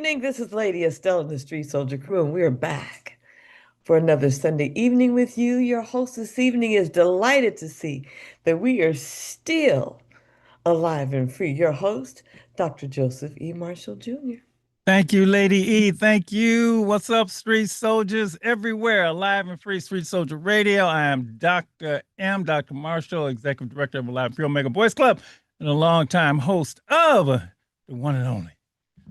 evening. This is Lady Estelle in the Street Soldier Crew, and we're back for another Sunday evening with you. Your host this evening is delighted to see that we are still alive and free. Your host, Dr. Joseph E. Marshall Jr. Thank you, Lady E. Thank you. What's up, Street Soldiers everywhere? Alive and Free Street Soldier Radio. I am Dr. Marshall, Executive Director of Alive and Free Omega Boys Club, and a longtime host of the one and only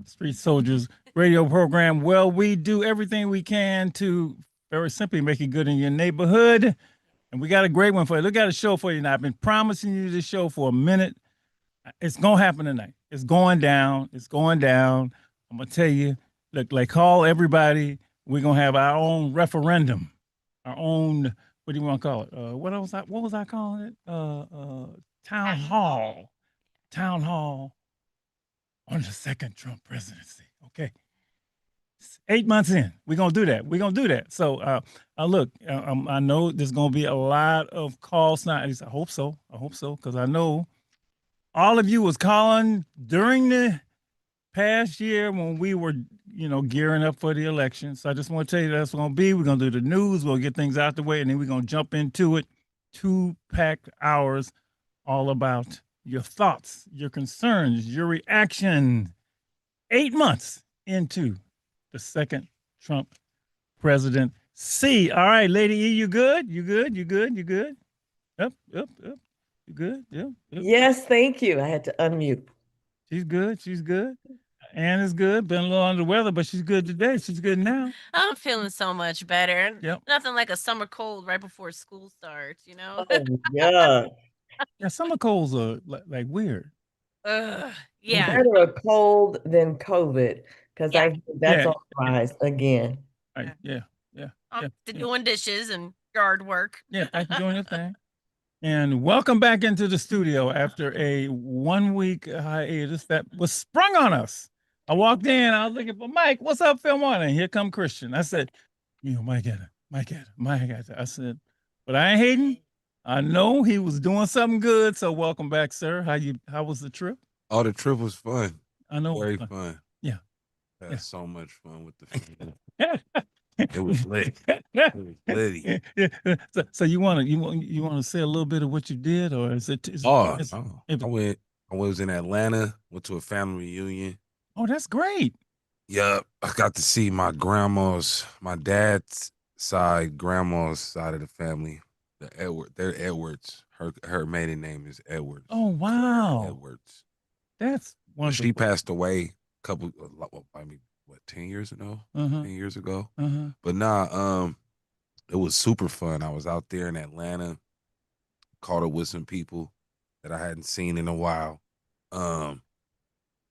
Street Soldiers radio program. Well, we do everything we can to very simply make it good in your neighborhood. And we got a great one for you. Look at a show for you now. I've been promising you this show for a minute. It's going to happen tonight. It's going down. It's going down. I'm gonna tell you, look, like call everybody. We're gonna have our own referendum, our own. What do you want to call it? What was I calling it? Town hall on the second Trump presidency. Okay, 8 months in, we're gonna do that. We're gonna do that. So, look, I know there's gonna be a lot of calls now. At least I hope so. Because I know all of you was calling during the past year when we were, gearing up for the election. So I just want to tell you that's what it's going to be. We're going to do the news. We'll get things out the way, and then we're going to jump into it. 2 packed hours all about your thoughts, your concerns, your reaction. 8 months into the second Trump presidency. All right, Lady E, you good? You good? Up. You good? Yep. Yes, thank you. I had to unmute. She's good. Ann is good. Been a little under the weather, but she's good today. She's good now. I'm feeling so much better. Yep. Nothing like a summer cold right before school starts, Oh, yeah. Yeah, summer colds are like weird. Yeah. Better a cold than COVID, because Yeah. I hear that's Yeah. on the rise again. Right. Yeah. Doing dishes and yard work. Yeah, thanks for doing your thing. And welcome back into the studio after a 1 week hiatus that was sprung on us. I walked in, I was looking for Mike. What's up, Phil Martin? Here come Christian. I said, Mike had it. I said, but I ain't hating. I know he was doing something good. So welcome back, sir. How was the trip? Oh, the trip was fun. I know. Very fun. Yeah. Had so much fun with the family. It was lit. It was litty. So you want to say a little bit of what you did, or is it? I was in Atlanta. Went to a family reunion. Oh, that's great. Yeah, I got to see my dad's grandma's side of the family. They're Edwards. Her maiden name is Edwards. Oh wow, Edwards. That's wonderful. She passed away 10 years ago? 10 years ago. But it was super fun. I was out there in Atlanta, caught up with some people that I hadn't seen in a while.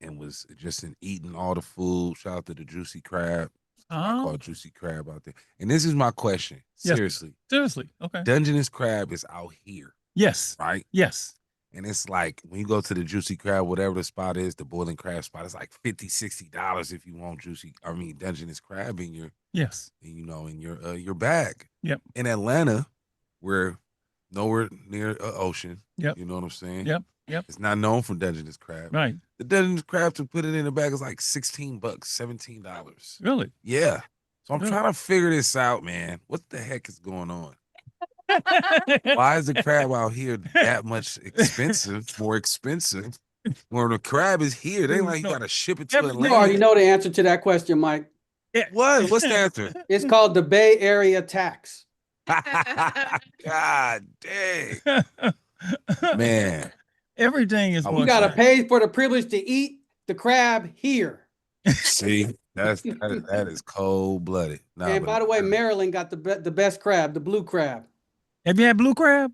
And was just eating all the food. Shout out to the Juicy Crab. I call Juicy Crab out there. And this is my question. Seriously. Okay. Dungeness Crab is out here. Yes. Right? Yes. And it's like when you go to the Juicy Crab, whatever the spot is, the boiling crab spot, it's like $50, $60 if you want Dungeness Crab in your in your bag. Yep. In Atlanta, we're nowhere near ocean. Yep. You know what I'm saying? Yep. It's not known for Dungeness Crab. Right. The Dungeness Crab to put it in a bag is like $16, $17. Really? Yeah. So I'm trying to figure this out, man. What the heck is going on? Why is the crab out here that much more expensive? Where the crab is here, they like you gotta ship it to Atlanta. You already know the answer to that question, Mike. What? What's the answer? It's called the Bay Area tax. God dang, man! Everything is. You gotta pay for the privilege to eat the crab here. See, that is cold blooded. And by the way, Maryland got the best crab, the blue crab. Have you had blue crab?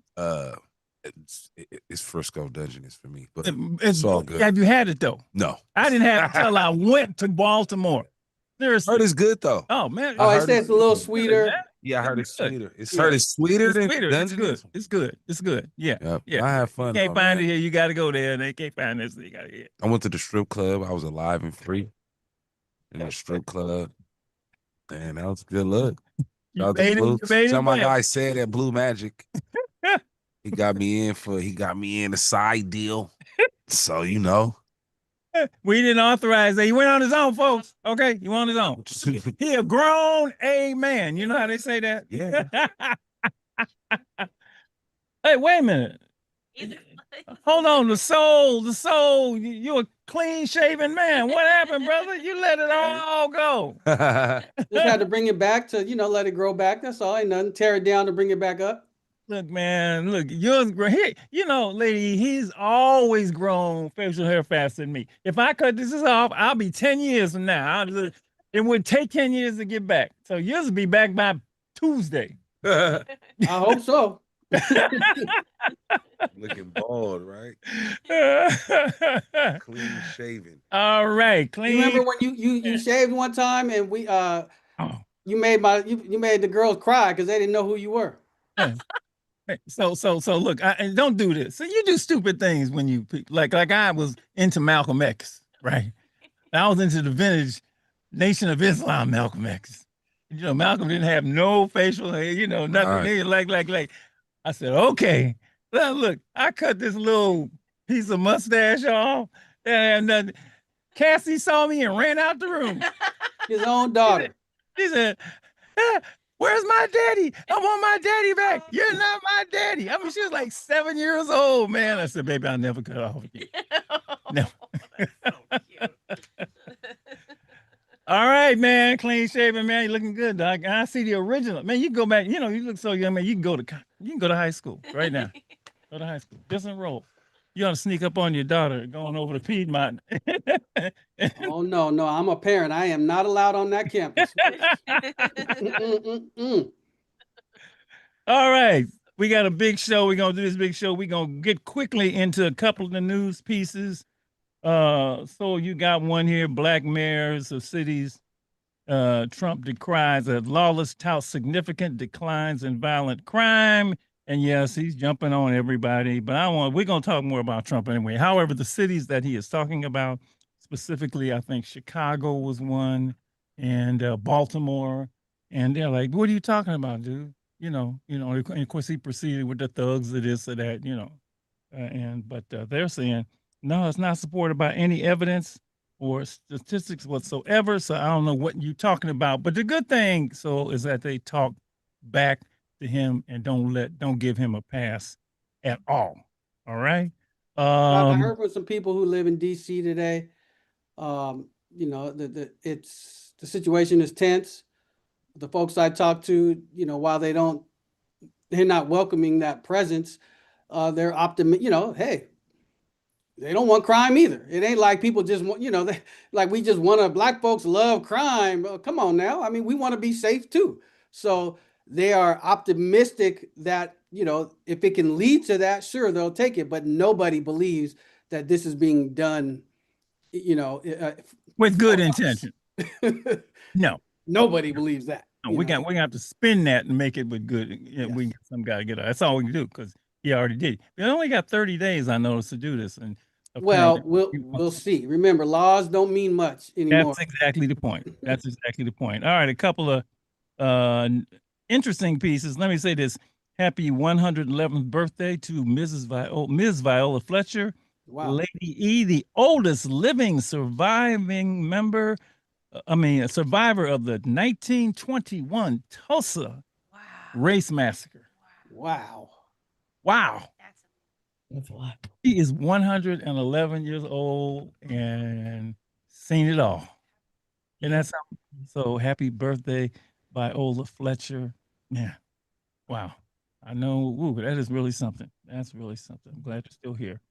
It's Frisco Dungeness for me, but it's all good. Have you had it though? No, I didn't have it until I went to Baltimore. Heard it's good though. Oh man! Oh, I said it's a little sweeter. Yeah, I heard it's sweeter. It's sweeter than Dungeness. It's good. Yeah. I have fun. You can't find it here. You got to go there. They can't find this. You got to get. I went to the strip club. I was alive and free in the strip club, and that was a good look. Some my guy said at Blue Magic. He got me in the side deal. So We didn't authorize that. He went on his own, folks. Okay, he went on his own. He a grown a man. You know how they say that? Yeah. Hey, wait a minute. Either Hold on, the soul. You're a clean shaven man. What happened, brother? You let it all go. Just had to bring it back to, let it grow back. That's all. Ain't nothing. Tear it down to bring it back up. Look, man, look, yours, lady, he's always grown facial hair faster than me. If I cut this off, I'll be 10 years from now. It would take 10 years to get back. So yours will be back by Tuesday. I hope so. Looking bald, right? Clean shaven. All right, You clean. remember when you shaved one time and we Oh, you made the girls cry because they didn't know who you were. yeah. So look, and don't do this. So you do stupid things when you like I was into Malcolm X, right? I was into the vintage Nation of Islam Malcolm X. Malcolm didn't have no facial hair, nothing. Right. Like I said, okay. Now look, I cut this little piece of mustache off, and Cassie saw me and ran out the room. His own daughter. She said, where's my daddy? I want my daddy back. You're not my daddy. I mean, she was like 7 years old, man. I said, baby, I'll never cut off again. No. That's so cute. All right, man. Clean shaven, man. You're looking good, dog. I see the original. Man, you go back, you look so young, man. You can go to high school right now. Go to high school. Just enroll. You ought to sneak up on your daughter going over to Piedmont. Oh no, I'm a parent. I am not allowed on that campus. All right. We got a big show. We're going to do this big show. We're going to get quickly into a couple of the news pieces. So you got one here, Black mayors of cities. Trump decries a lawless tout significant declines in violent crime. And yes, he's jumping on everybody, but we're going to talk more about Trump anyway. However, the cities that he is talking about, specifically, I think Chicago was one and Baltimore. And they're like, what are you talking about, dude? And of course he proceeded with the thugs of this or that, but they're saying, no, it's not supported by any evidence or statistics whatsoever. So I don't know what you're talking about. But the good thing, is that they talk back to him and don't give him a pass at all. All right. I heard from some people who live in DC today. The situation is tense. The folks I talked to, while they're not welcoming that presence, they're optimistic. Hey, they don't want crime either. It ain't like people just want, like we just want to. Black folks love crime. Come on now. I mean, we want to be safe too. So they are optimistic that, if it can lead to that, sure, they'll take it. But nobody believes that this is being done, with good intention. No. Nobody believes that. No, we're going to have to spin that and make it with good. Yes. We got some guy to get it. That's all we can do because he already did. We only got 30 days, I noticed, to do this. And well, we'll see. Remember, laws don't mean much anymore. That's exactly the point. All right, a couple of interesting pieces. Let me say this. Happy 111th birthday to Ms. Viola Fletcher. Wow. Lady E, the oldest living surviving a survivor of the 1921 Tulsa race massacre. Wow. That's a lot. She is 111 years old and seen it all. And that's so happy birthday, Viola Fletcher. Yeah. Wow. I know. Ooh, that is really something. That's really something. I'm glad you're still here.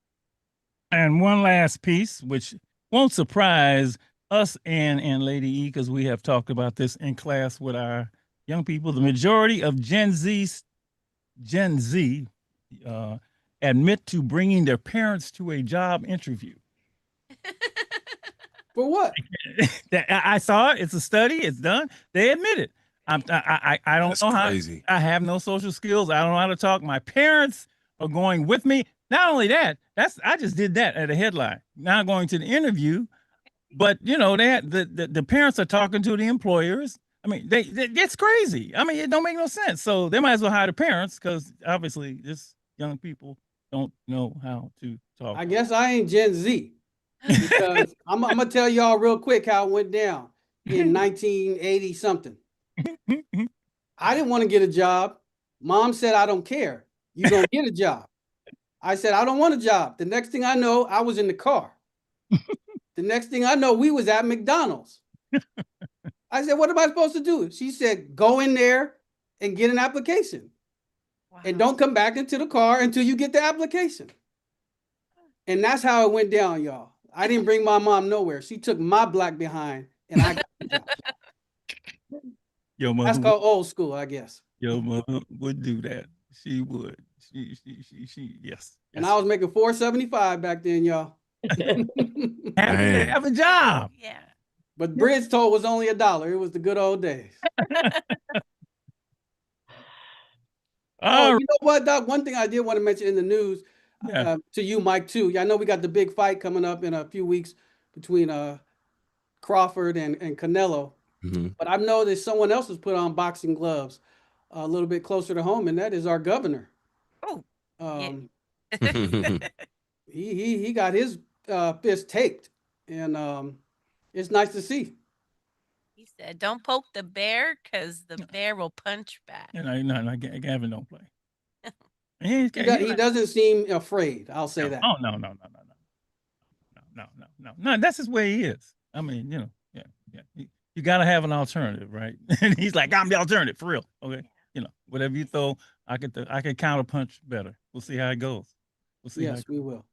And one last piece, which won't surprise us and Lady E, because we have talked about this in class with our young people. The majority of Gen Z admit to bringing their parents to a job interview. For what? I saw it. It's a study. It's done. They admit it. I don't That's know how. crazy. I have no social skills. I don't know how to talk. My parents are going with me. Not only that, I just did that at a headline. Now going to the interview, but the parents are talking to the employers. I mean, it's crazy. I mean, it don't make no sense. So they might as well hire the parents because obviously this young people don't know how to talk. I guess I ain't Gen Z. because I'm gonna tell y'all real quick how it went down in 1980 something. I didn't want to get a job. Mom said, I don't care. You're gonna get a job. I said, I don't want a job. The next thing I know, I was in the car. The next thing I know, we was at McDonald's. I said, what am I supposed to do? She said, go in there and get an application. And Wow. don't come back into the car until you get the application. And that's how it went down, y'all. I didn't bring my mom nowhere. She took my black behind and I got the job. Your That's mother, called old school, I guess. your mother would do that. She would. Yes. And I was making $4.75 back then, y'all. happy to Man. have a job. Yeah. But bridge toll was only $1. It was the good old days. Oh, All you know what, Doc? One thing I did want to mention in the news Yeah. to you, Mike, too. I know we got the big fight coming up in a few weeks between Crawford and Canelo. Mhm. But I've noticed someone else has put on boxing gloves a little bit closer to home, and that is our governor. Oh, Um, he got his fist taped, and it's nice to see. he said, don't poke the bear because the bear will punch back. No, Gavin don't play. He doesn't seem afraid. I'll say that. Oh no. No, that's just where he is. I mean, yeah. You got to have an alternative, right? And he's like, I'm the alternative for real. Okay, whatever you throw, I can counter punch better. We'll see how it goes. We'll see. Yes, we will.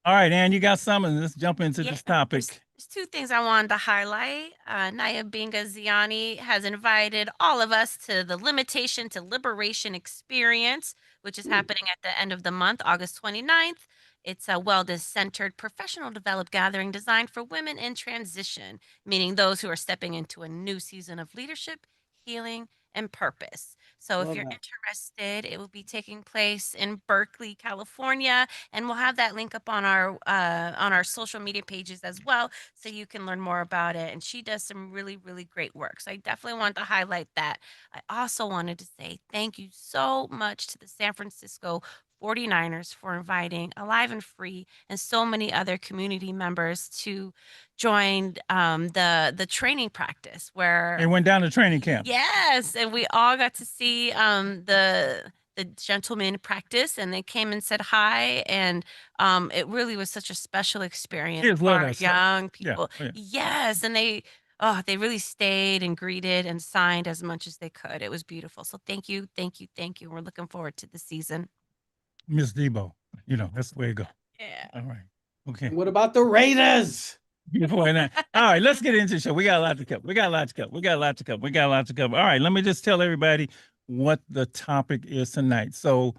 All right, Ann, you got something. Let's jump into Yeah, this topic. There's two things I wanted to highlight. Naya Binga Ziani has invited all of us to the Limitation to Liberation Experience, which is happening at the end of the month, August 29th. It's a wellness-centered, professional developed gathering designed for women in transition, meaning those who are stepping into a new season of leadership, healing, and purpose. So if Love you're that. interested, it will be taking place in Berkeley, California, and we'll have that link up on our social media pages as well, so you can learn more about it. And she does some really, really great work. So I definitely want to highlight that. I also wanted to say thank you so much to the San Francisco 49ers for inviting Alive and Free and so many other community members to join the training practice where It went down to training camp. yes, and we all got to see the gentlemen practice, and they came and said hi, and it really was such a special experience Kids for love our that stuff. young Yeah, people. oh, yeah. Yes, and they really stayed and greeted and signed as much as they could. It was beautiful. So thank you. We're looking forward to the season. Miss Debo, that's the way it goes. Yeah. All right. Okay. What about the Raiders? All right, let's get into the show. We got a lot to cover. All right, let me just tell everybody what the topic is tonight. So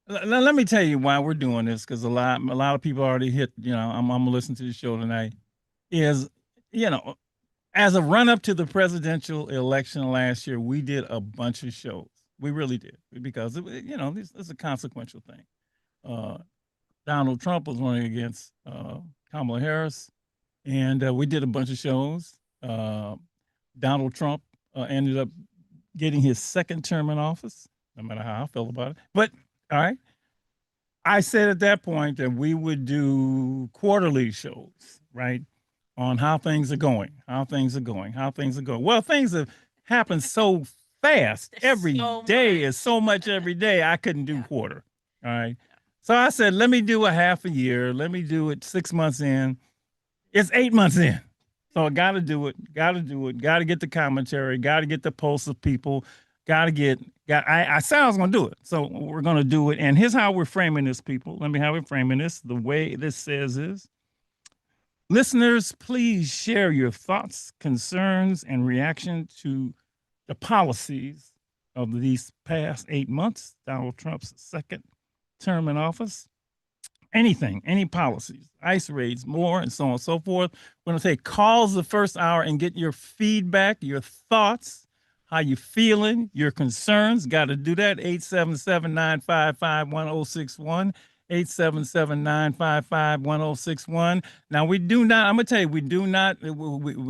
let me tell you why we're doing this, because a lot of people already hit, I'm gonna listen to the show tonight. Is, as a run-up to the presidential election last year, we did a bunch of shows. We really did, because this is a consequential thing. Donald Trump was running against Kamala Harris. And we did a bunch of shows. Donald Trump ended up getting his second term in office, no matter how I felt about it. But all right, I said at that point that we would do quarterly shows, right, on how things are going. Well, things have happened so fast. There's Every so day much. is so much every day. I couldn't do Yeah. quarter. All right. So I said, let me do a half a year. Let me do it 6 months in. It's 8 months in. So I got to do it. Got to get the commentary. Got to get the pulse of people. I said I was going to do it. So we're going to do it. And here's how we're framing this, people. Let me how we're framing this. The way this says is, listeners, please share your thoughts, concerns, and reaction to the policies of these past 8 months, Donald Trump's second term in office. Anything, any policies, ICE raids, more, and so on and so forth. We're going to take calls the first hour and get your feedback, your thoughts, how you feeling, your concerns. Got to do that. 877-955-1061. 877-955-1061. Now, we do not, I'm going to tell you, we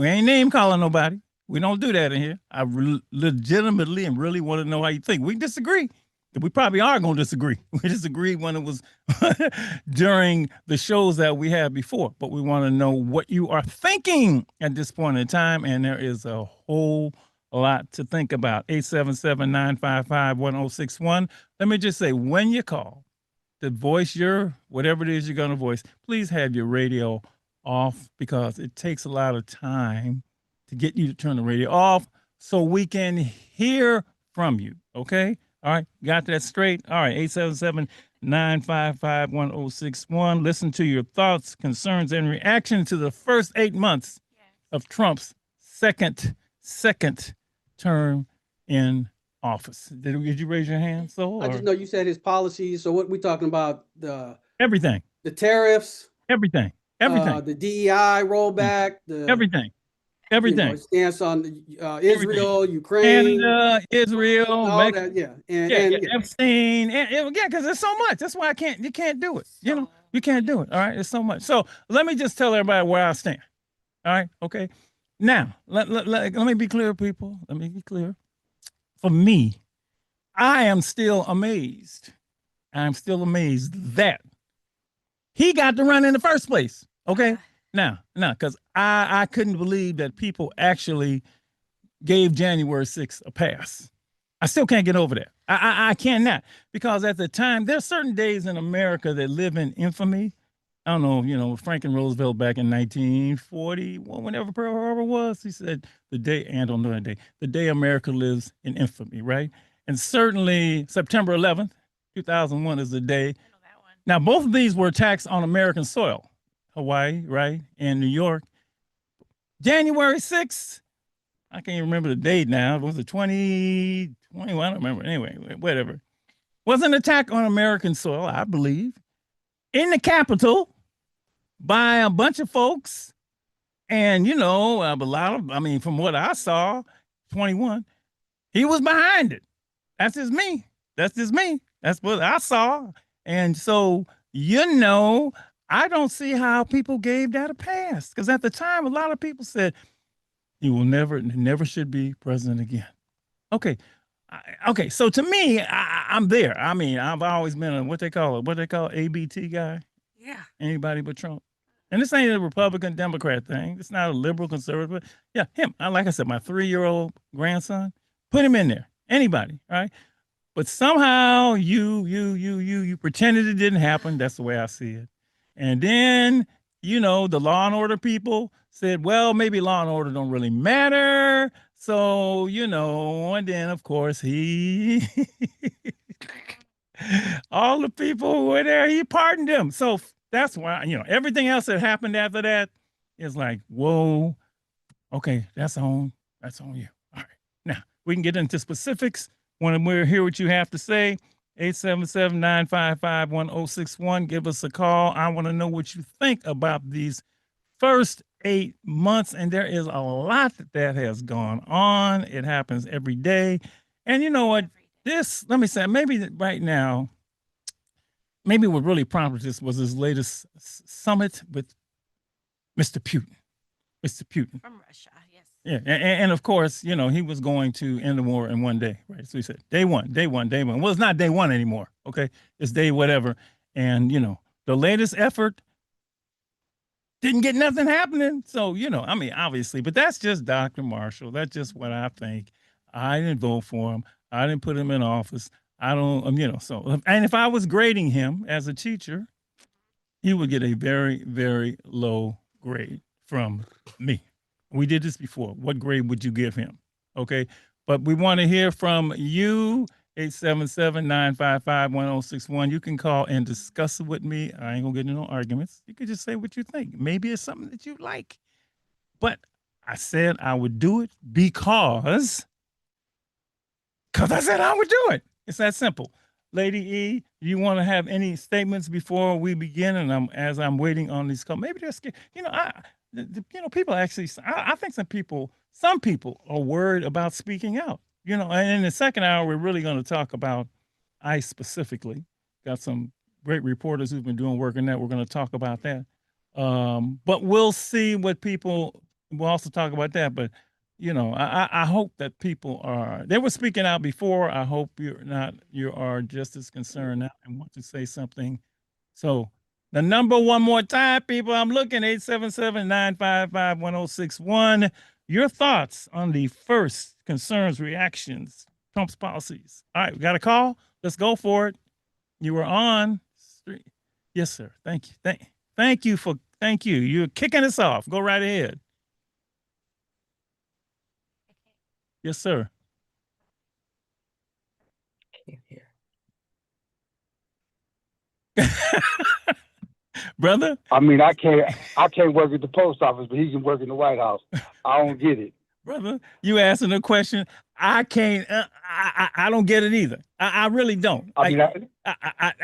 ain't name calling nobody. We don't do that in here. I legitimately and really want to know how you think. We disagree. We probably are going to disagree. We disagreed when it was during the shows that we had before, but we want to know what you are thinking at this point in time. And there is a whole lot to think about. 877-955-1061. Let me just say, when you call to voice your, whatever it is you're going to voice, please have your radio off, because it takes a lot of time to get you to turn the radio off so we can hear from you. Okay? All right, got that straight? All right, 877-955-1061. Listen to your thoughts, concerns, and reaction to the first 8 months of Trump's second term in office. Did you raise your hand? So I just know you said his policies. So what we talking about? Everything. The tariffs, Everything. the DEI rollback, Everything. His stance on Israel, Ukraine, Canada, Israel, all that, and Epstein, and because there's so much. That's why you can't do it. You can't do it. All right, there's so much. So let me just tell everybody where I stand. All right, okay. Now let me be clear, people. Let me be clear. For me, I am still amazed. I'm still amazed that he got to run in the first place. Okay. Now, because I couldn't believe that people actually gave January 6th a pass. I still can't get over that. I cannot, because at the time, there's certain days in America that live in infamy. I don't know, Franklin Roosevelt back in 1940, whenever Pearl Harbor was, he said the day America lives in infamy, right? And certainly September 11th, 2001 is the day. Now, both of these were attacks on American soil. Hawaii, right, and New York. January 6th, I can't even remember the date now. Was it 2021? I don't remember. Anyway, whatever. Was an attack on American soil, I believe, in the Capitol by a bunch of folks. And, a lot of, from what I saw, 21, he was behind it. That's just me. That's what I saw. And so, I don't see how people gave that a pass, because at the time, a lot of people said he will never should be president again. Okay. So to me, I'm there. I've always been a what they call ABT guy. Yeah. Anybody but Trump. And this ain't a Republican Democrat thing. It's not a liberal conservative. Yeah, him. Like I said, my 3-year-old grandson, put him in there. Anybody, all right? But somehow you pretended it didn't happen. That's the way I see it. And then, the law and order people said, well, maybe law and order don't really matter. So, and then, of course, all the people who were there, he pardoned them. So that's why, everything else that happened after that is like, whoa, okay, that's on you. All right. Now, we can get into specifics when we hear what you have to say. 877-955-1061. Give us a call. I want to know what you think about these first 8 months. And there is a lot that has gone on. It happens every day. And you know what? Let me say, maybe right now, maybe what really prompted this was his latest summit with Mr. Putin. From Russia, yes. Yeah, and of course, he was going to end the war in one day, right? So he said, day one. Well, it's not day one anymore, okay? It's day whatever. And, the latest effort didn't get nothing happening. So, obviously, but that's just Dr. Marshall. That's just what I think. I didn't vote for him. I didn't put him in office. I don't, so, and if I was grading him as a teacher, he would get a very, very low grade from me. We did this before. What grade would you give him? Okay. But we want to hear from you. 877-955-1061. You can call and discuss it with me. I ain't gonna get into no arguments. You could just say what you think. Maybe it's something that you like. But I said I would do it because I said I would do it. It's that simple. Lady E, you want to have any statements before we begin? And as I'm waiting on these calls, maybe just people actually, I think some people are worried about speaking out, and in the second hour, we're really going to talk about ICE specifically. Got some great reporters who've been doing work in that. We're going to talk about that. But we'll see what we'll also talk about that. But you know, I hope that people are, they were speaking out before. I hope you are just as concerned now and want to say something. So the number one more time, people, I'm looking 877-955-1061. Your thoughts on the first concerns, reactions, Trump's policies. All right, we got a call. Let's go for it. You were on. Yes, sir. Thank you. Thank you. You're kicking us off. Go right ahead. Yes, sir. Can't hear. Brother, I mean, I can't work at the post office, but he can work in the White House. I don't get it. brother, you asking a question. I can't, I don't get it either. I really don't. I mean,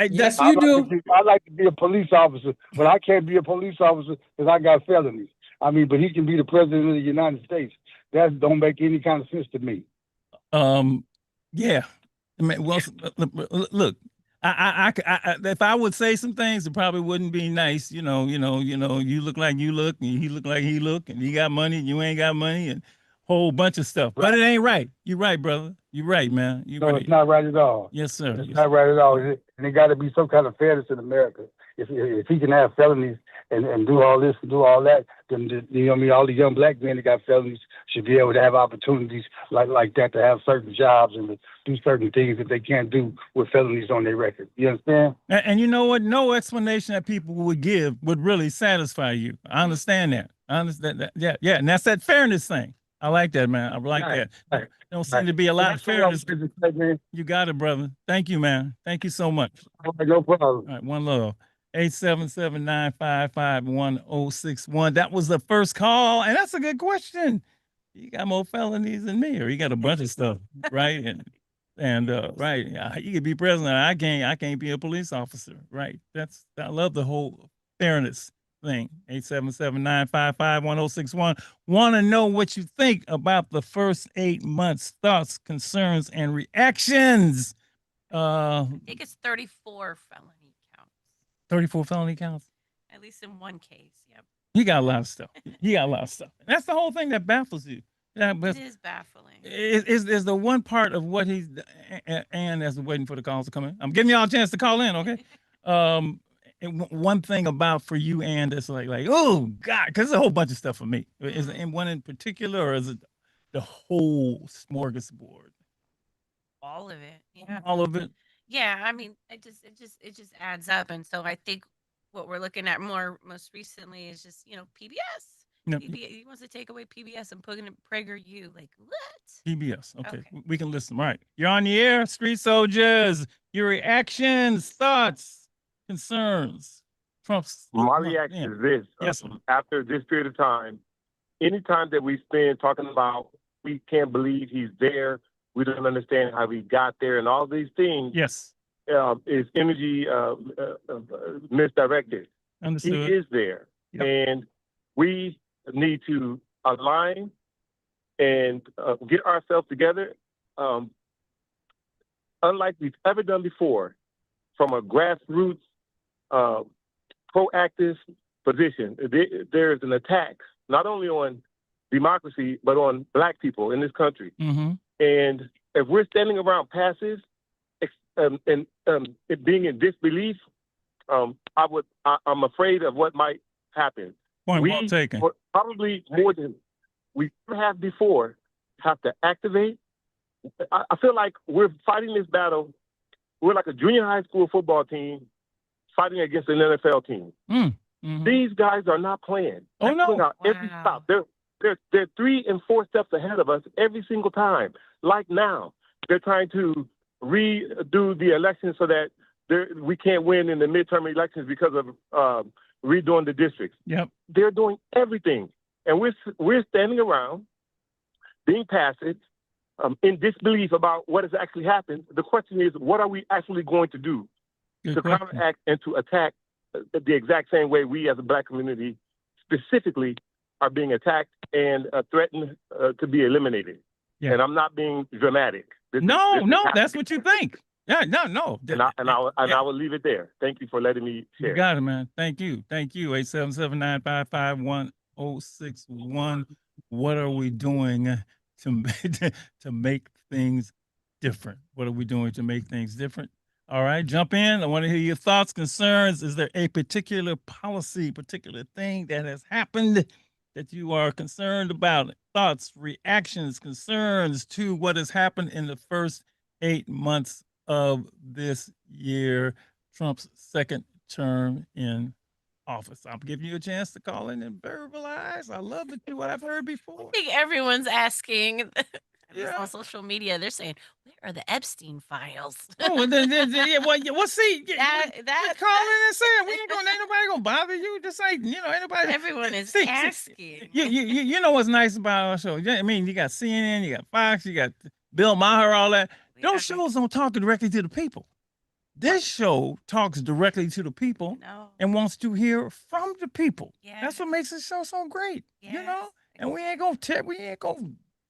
Yes, you do. I like to be a police officer, but I can't be a police officer because I got felonies. I mean, but he can be the president of the United States. That don't make any kind of sense to me. Yeah. I mean, well, look, if I would say some things, it probably wouldn't be nice. You look like you look, and he look like he look, and he got money, and you ain't got money, and whole bunch of stuff. But it ain't right. You're right, brother. You're right, man. You're No, right. it's not right at all. Yes, sir. It's Yes, not sir. right at all. And there got to be some kind of fairness in America. If he can have felonies and do all this and do all that, then all the young black men that got felonies should be able to have opportunities like that to have certain jobs and to do certain things that they can't do with felonies on their record. You understand? And you know what? No explanation that people would give would really satisfy you. I understand that. I understand that. Yeah, yeah. And that's that fairness thing. I like that, man. I like Right, that. right, Don't seem to be a lot of That's all I fairness. wanted to say, man. You got it, brother. Thank you, man. Thank you so much. No problem. All right, one love. 877-955-1061. That was the first call, and that's a good question. You got more felonies than me, or you got a bunch of stuff, right? And right, you could be president. I can't be a police officer, right? I love the whole fairness thing. 877-955-1061. Want to know what you think about the first 8 months, thoughts, concerns, and reactions. I think it's 34 felony counts, 34 felony counts. at least in one case. Yep. He got a lot of stuff. That's the whole thing that baffles you. It is baffling. Is the one part of what he's, and as we're waiting for the calls to come in, I'm giving y'all a chance to call in, okay? One thing about for you, and it's like, oh God, because it's a whole bunch of stuff for me. Is it in one in particular, or is it the whole smorgasbord? All of it. Yeah. All of it? Yeah. I mean, it just adds up. And so I think what we're looking at most recently is just, PBS. No, PBS. He wants to take away PBS and put in PragerU. Like, what? PBS. Okay. Okay. We can listen. Right. You're on the air, Street Soldiers. Your reactions, thoughts, concerns. Trump's. My reaction is this. Yes, sir. After this period of time, anytime that we spend talking about we can't believe he's there, we don't understand how he got there, and all these things, Yes. is energy misdirected. He Understood. is there. Yep. And we need to align and get ourselves together, unlike we've ever done before, from a grassroots, proactive position. There's an attack not only on democracy but on Black people in this country. Mm-hmm. And if we're standing around passive and it being in disbelief, I'm afraid of what might happen. Point well taken. Probably more than we have before, have to activate. I feel like we're fighting this battle. We're like a junior high school football team fighting against an NFL team. Mm-hmm. These guys are not playing. Oh, no. Out every stop. They're 3 and 4 steps ahead of us every single time. Like now, they're trying to redo the election so that we can't win in the midterm elections because of redoing the districts. Yep. They're doing everything, and we're standing around, being passive, in disbelief about what has actually happened. The question is, what are we actually going to do Good to question. counteract and to attack the exact same way we as a Black community specifically are being attacked and threatened to be eliminated? Yeah. And I'm not being dramatic. This is No, that's happening. what you think. Yeah, no. I will leave it there. Thank you for letting me share. You got it, man. Thank you. 877-955-1061. what are we doing to to make things different? What are we doing to make things different? All right, jump in. I want to hear your thoughts, concerns. Is there a particular policy, particular thing that has happened that you are concerned about? Thoughts, reactions, concerns to what has happened in the first 8 months of this year, Trump's second term in office. I'm giving you a chance to call in and verbalize. I love to do what I've heard before. I think everyone's asking this Yeah. on social media. They're saying, "Where are the Epstein files?" Oh, yeah, well, see, that just call in and say it. We ain't nobody gonna bother you. Just like, ain't nobody. everyone is See, asking. you know what's nice about our show? Yeah, I mean, you got CNN, you got Fox, you got Bill Maher, all that. Yeah. Those shows don't talk directly to the people. This show talks directly to the people No. and wants to hear from the people. Yeah. That's what makes this show so great. You Yes, know, and we ain't gonna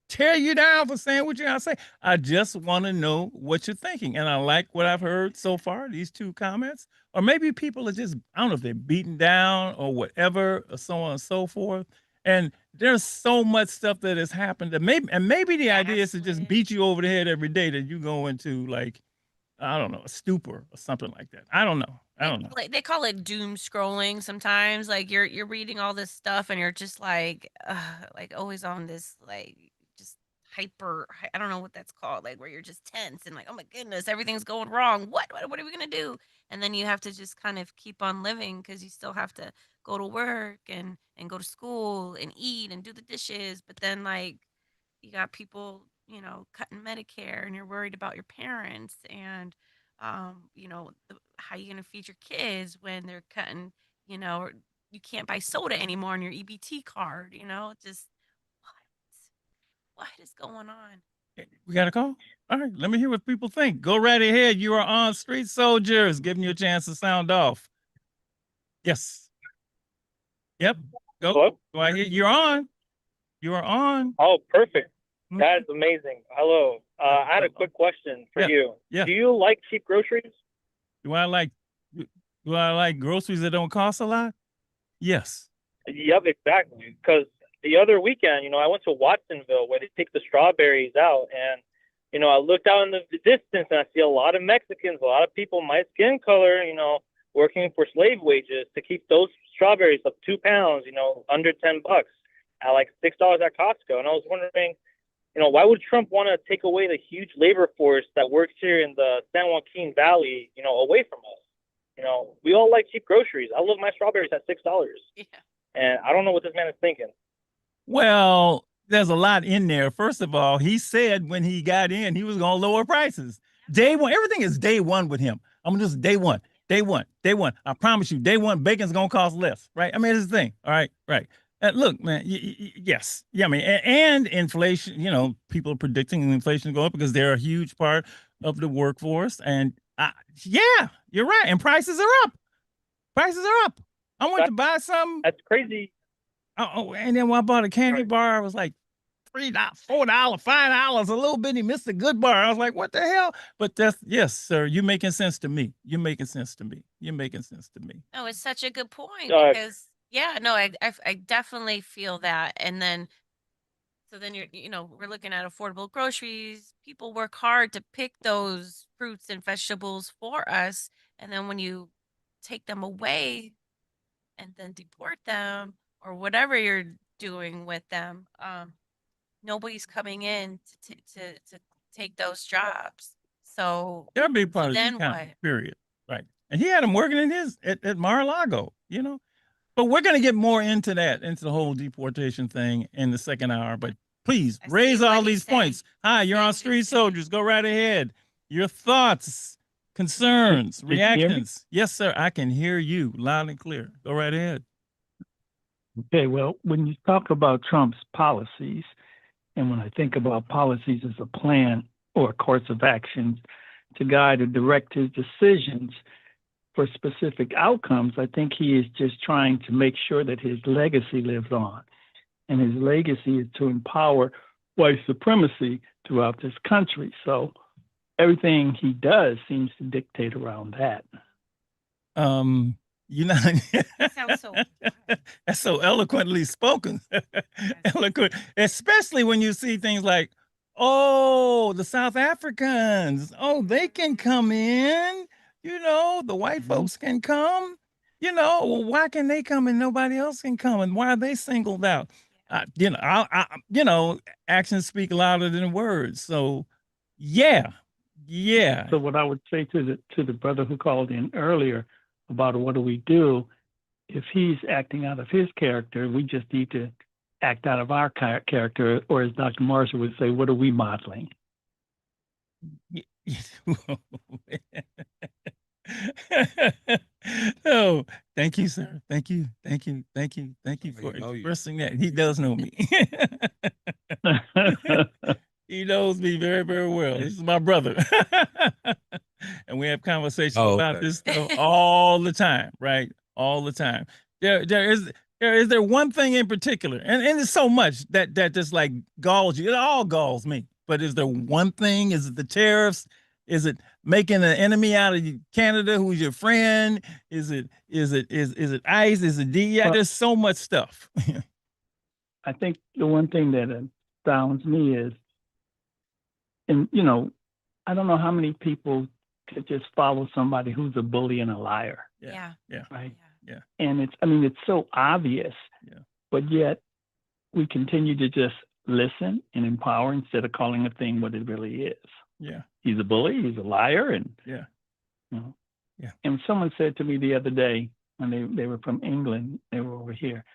tear you down for saying what you gotta say. I just want to know what you're thinking, and I like what I've heard so far. These two comments, or maybe people are just, I don't know if they're beaten down or whatever, or so on and so forth. And there's so much stuff that has happened that maybe the idea is to just Gaslit. beat you over the head every day that you go into, like, I don't know, a stupor or something like that. I don't know. They call it doom scrolling sometimes. Like you're reading all this stuff and you're just like always on this like just I don't know what that's called, like where you're just tense and like, oh my goodness, everything's going wrong. What are we gonna do? And then you have to just kind of keep on living because you still have to go to work and go to school and eat and do the dishes. But then like you got people, cutting Medicare and you're worried about your parents and how you gonna feed your kids when they're cutting, or you can't buy soda anymore on your EBT card, just what is going on? We got a call? All right, let me hear what people think. Go right ahead. You are on Street Soldiers, giving you a chance to sound off. Yes. Yep. Go. Hello? Do I hear you're on? You are on. Oh, perfect. Mhm. That is amazing. Hello. I had a quick question for Yeah. you. Yeah. Do you like cheap groceries? Do I like groceries that don't cost a lot? Yes. Yep, exactly. Because the other weekend, I went to Watsonville where they take the strawberries out, and I looked out in the distance and I see a lot of Mexicans, a lot of people my skin color, working for slave wages to keep those strawberries up 2 pounds, under $10 at like $6 at Costco. And I was wondering, why would Trump want to take away the huge labor force that works here in the San Joaquin Valley, away from us? We all like cheap groceries. I love my strawberries at $6. Yeah. And I don't know what this man is thinking. Well, there's a lot in there. First of all, he said when he got in, he was going to lower prices. Day one, everything is day one with him. I'm just day one. I promise you, day one, bacon's going to cost less, right? I mean, it's the thing. All right, right. Look, man, yes. Yeah, I mean, and inflation, people are predicting inflation to go up because they're a huge part of the workforce. And yeah, you're right. And prices are up. I went to buy some. That's crazy. Oh, and then when I bought a candy bar, it was like $3, $4, $5, a little bitty Mr. Good bar. I was like, what the hell? But yes, sir, you're making sense to me. No, it's such a good point because I definitely feel that. And then so then we're looking at affordable groceries. People work hard to pick those fruits and vegetables for us. And then when you take them away and then deport them or whatever you're doing with them, nobody's coming in to take those jobs. So They're a big part of the then economy, what? period. Right. And he had him working at Mar-a-Lago, But we're going to get more into the whole deportation thing in the second hour. But please I see raise what all he's these saying. points. Hi, you're on Saying Street it's- Soldiers. Go right ahead. Your thoughts, concerns, Can you hear me? reactions. Yes, sir. I can hear you loud and clear. Go right ahead. Okay, well, when you talk about Trump's policies, and when I think about policies as a plan or a course of actions to guide or direct his decisions for specific outcomes, I think he is just trying to make sure that his legacy lives on. And his legacy is to empower white supremacy throughout this country. So everything he does seems to dictate around that. You know, That sounds so wild. that's so eloquently spoken. Eloquent, especially when you see things like, oh, the South Africans, oh, they can come in. You know, the white folks can come. You know, well, why can they come and nobody else can come? And why are they singled out? You know, actions speak louder than words. So, yeah, yeah. So what I would say to the brother who called in earlier about what do we do, if he's acting out of his character, we just need to act out of our character, or as Dr. Marshall would say, what are we modeling? Oh, thank you, sir. Thank you for know you. expressing that. He does know me. He knows me very, very well. This is my brother. And we have conversations about okay. this stuff all the time, right? All the time. Is there one thing in particular, and it's so much that just like galls you. It all galls me. But is there one thing? Is it the tariffs? Is it making an enemy out of Canada who's your friend? Is it ICE? Is it DEI? Well, There's so much stuff. I think the one thing that astounds me is, and you know, I don't know how many people could just follow somebody who's a bully and a liar, Yeah. right? Yeah. And it's so obvious, Yeah. but yet we continue to just listen and empower instead of calling a thing what it really is. Yeah. He's a bully, he's a liar, and Yeah. you know. Yeah. And someone said to me the other day, when they were from England, they were over here,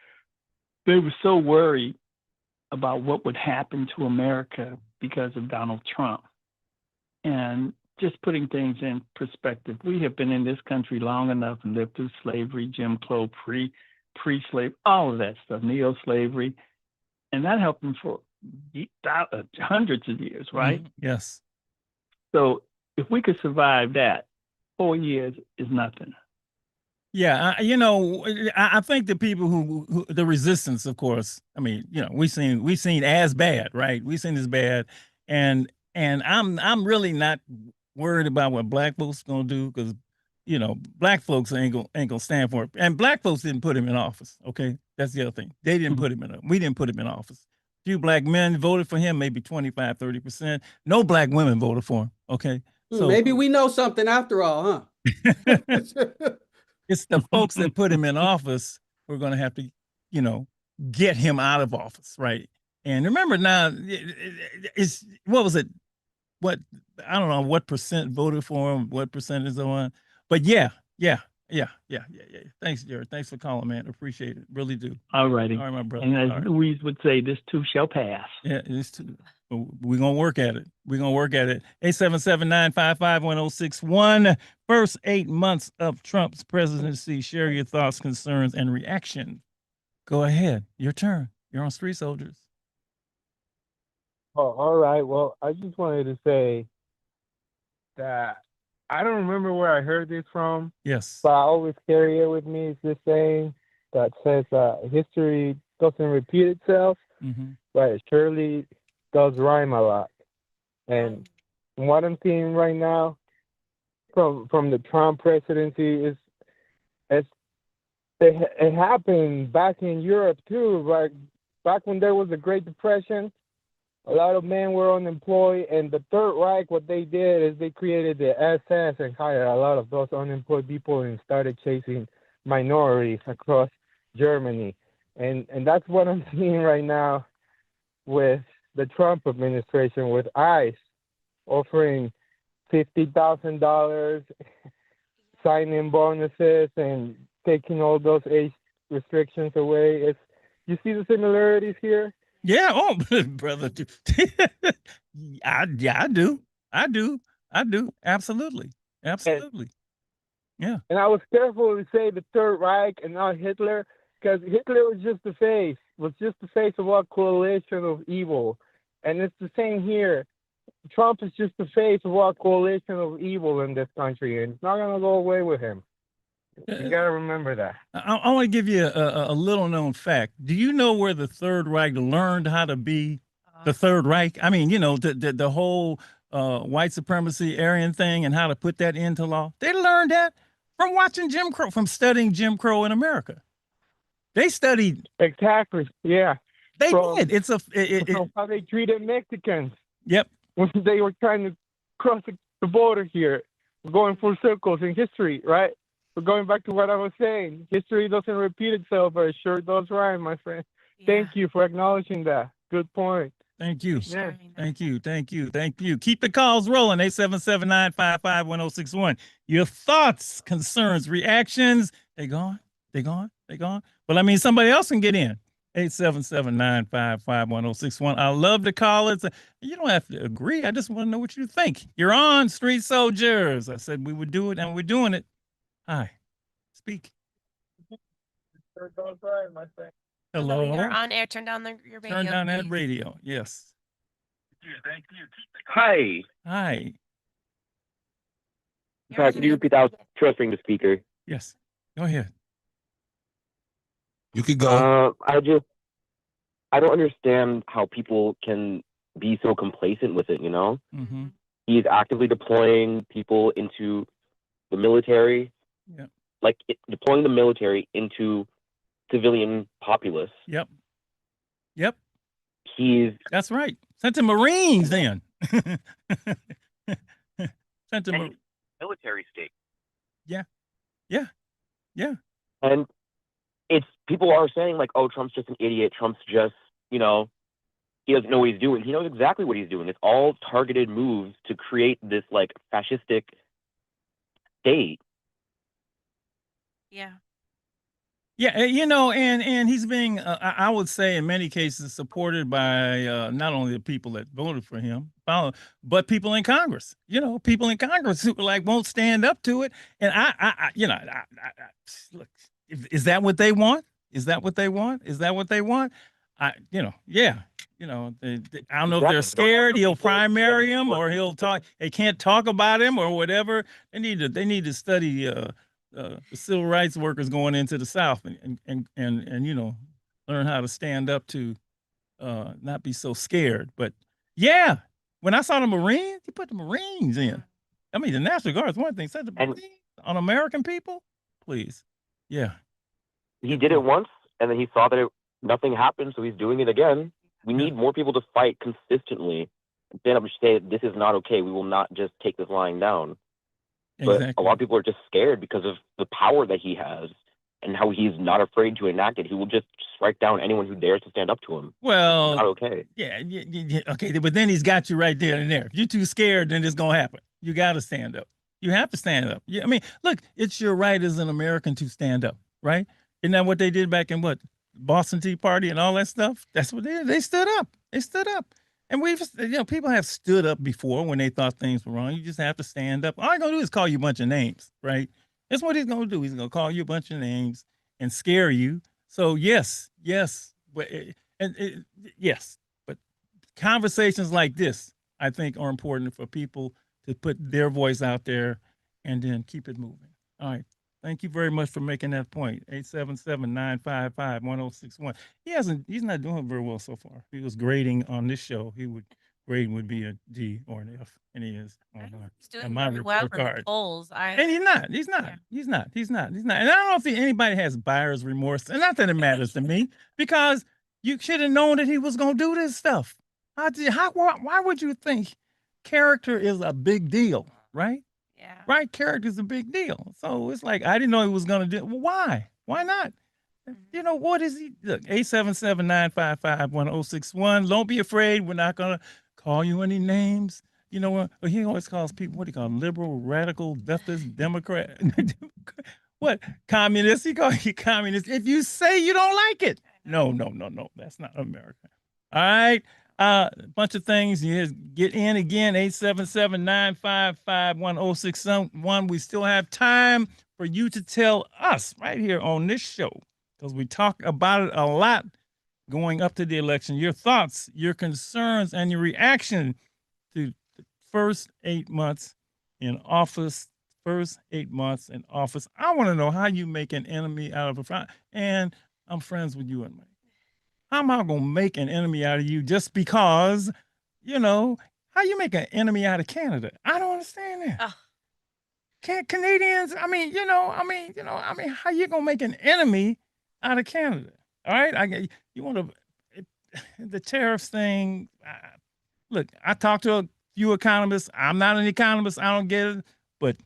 they were so worried about what would happen to America because of Donald Trump. And just putting things in perspective, we have been in this country long enough and lived through slavery, Jim Crow, pre-slave, all of that stuff, neo-slavery, and that helped them for hundreds of years, right? Mhm. Yes. So if we could survive that, 4 years is nothing. Yeah, I think the people who the resistance, of course. I mean, you know, we seen as bad, right? We seen as bad, and I'm really not worried about what black folks gonna do, because you know black folks ain't gonna stand for it, and black folks didn't put him in office. Okay, that's the other thing. They didn't put him in. We didn't put him in office. Few black men voted for him, maybe 25-30%. No black women voted for him. Okay, so Maybe we know something after all, huh? it's the folks that put him in office who are going to have to, you know, get him out of office, right? And remember now, it's what was it? What I don't know what percent voted for him, what percent is on, but yeah. Thanks, Jared. Thanks for calling, man. Appreciate it. Really do. All righty. All right, my brother. And as All right. Louise would say, this too shall pass. Yeah, it's too. We're gonna work at it. We're gonna work at it. 877-955-1061. First 8 months of Trump's presidency. Share your thoughts, concerns, and reaction. Go ahead. Your turn. You're on Street Soldiers. Oh, all right. Well, I just wanted to say that I don't remember where I heard this from, Yes. but I always carry it with me. It's this saying that says history doesn't repeat itself, Mm-hmm. but it surely does rhyme a lot. And what I'm seeing right now from the Trump presidency is it happened back in Europe too. Like back when there was the Great Depression, a lot of men were unemployed, and the Third Reich, what they did is they created the SS and hired a lot of those unemployed people and started chasing minorities across Germany. And that's what I'm seeing right now with the Trump administration, with ICE offering $50,000 sign-in bonuses and taking all those age restrictions away. You see the similarities here? Yeah. Oh, brother. I do. Absolutely. Yeah. And I was careful to say the Third Reich and not Hitler, because Hitler was just the face of our coalition of evil. And it's the same here. Trump is just the face of our coalition of evil in this country, and it's not going to go away with him. You got to remember that. I want to give you a little known fact. Do you know where the Third Reich learned how to be the Third Reich? I mean, you know, the whole white supremacy Aryan thing and how to put that into law. They learned that from watching Jim Crow, from studying Jim Crow in America. They studied. Exactly. Yeah. They From- did. It's a. From how they treated Mexicans Yep. when they were trying to cross the border here. We're going full circles in history, right? We're going back to what I was saying. History doesn't repeat itself, but it sure does rhyme, my friend. Thank you for acknowledging that. Good point. Thank you. Yeah. Thank you. Thank you. Thank you. Keep the calls rolling. 877-955-1061. Your thoughts, concerns, reactions. They gone. They gone. They gone. Well, I mean, somebody else can get in. 877-955-1061. I love the callers. You don't have to agree. I just want to know what you think. You're on Street Soldiers. I said we would do it, and we're doing it. Hi. Speak. Hello. You're on air. Turn down your radio. Turn down that please. radio. Yes. Hi. Hi. Sorry, could you repeat that? I was transferring the speaker. Yes. Go ahead. You could go. I don't understand how people can be so complacent with it, you know? Mm-hmm. He's actively deploying people into the military. Yep. Like deploying the military into civilian populace. Yep. Yep. That's right. Sent the Marines in. Sent the military state. Yeah. Yeah. Yeah. And people are saying like, oh, Trump's just an idiot. Trump's just, he doesn't know what he's doing. He knows exactly what he's doing. It's all targeted moves to create this like fascistic state. Yeah. Yeah, and he's being, I would say, in many cases, supported by not only the people that voted for him, but people in Congress. People in Congress who won't stand up to it. And look, is that what they want? Is that what they want? Is that what they want? Yeah. I don't know if they're scared. He'll primary him, or he'll talk. They can't talk about him, or whatever. They need to study. The civil rights workers going into the South and learn how to stand up to not be so scared. But yeah, when I saw the Marines, he put the Marines in. I mean, the National Guard is one thing. Said the Marines on American people, please. Yeah. He did it once, and then he saw that nothing happened, so he's doing it again. We need more people to fight consistently. Stand up and say, this is not okay. We will not just take this lying down. But a lot of people are just scared because of the power that he has and how he's not afraid to enact it. He will just strike down anyone who dares to stand up to him. Well, it's not okay. Yeah. Okay, but then he's got you right there and there. If you're too scared, then it's going to happen. You got to stand up. You have to stand up. Yeah, I mean, look, it's your right as an American to stand up, right? Isn't that what they did back in Boston Tea Party and all that stuff? That's what they did. They stood up. They stood up. And people have stood up before when they thought things were wrong. You just have to stand up. All you're going to do is call you a bunch of names, right? That's what he's going to do. He's going to call you a bunch of names and scare you. So yes, but yes, but conversations like this, I think, are important for people to put their voice out there and then keep it moving. All right. Thank you very much for making that point. 877-955-1061. He's not doing very well so far. If he was grading on this show, grading would be a D or an F, and he is on my report card. Polls, and he's not. He's not. And I don't know if anybody has buyer's remorse. And not that it matters to me, because you should have known that he was going to do this stuff. Why would you think character is a big deal, right? Yeah. Right, character is a big deal. So it's like, I didn't know he was going to do it. Well, why? Why not? What is he? Look, 877-955-1061. Don't be afraid. We're not going to call you any names. He always calls people, what do you call them? Liberal, radical, leftist, Democrat. What? Communist? He calls you communist if you say you don't like it. No. That's not America. All right. A bunch of things. You get in again, 877-955-1061. We still have time for you to tell us right here on this show, because we talk about it a lot going up to the election. Your thoughts, your concerns, and your reaction to the first 8 months in office. I want to know how you make an enemy out of a friend. And I'm friends with you and Mike. How am I going to make an enemy out of you just because, how you make an enemy out of Canada? I don't understand that. Canadians, how you gonna make an enemy out of Canada? All right, you want to the tariffs thing. Look, I talked to a few economists. I'm not an economist. I don't get it, but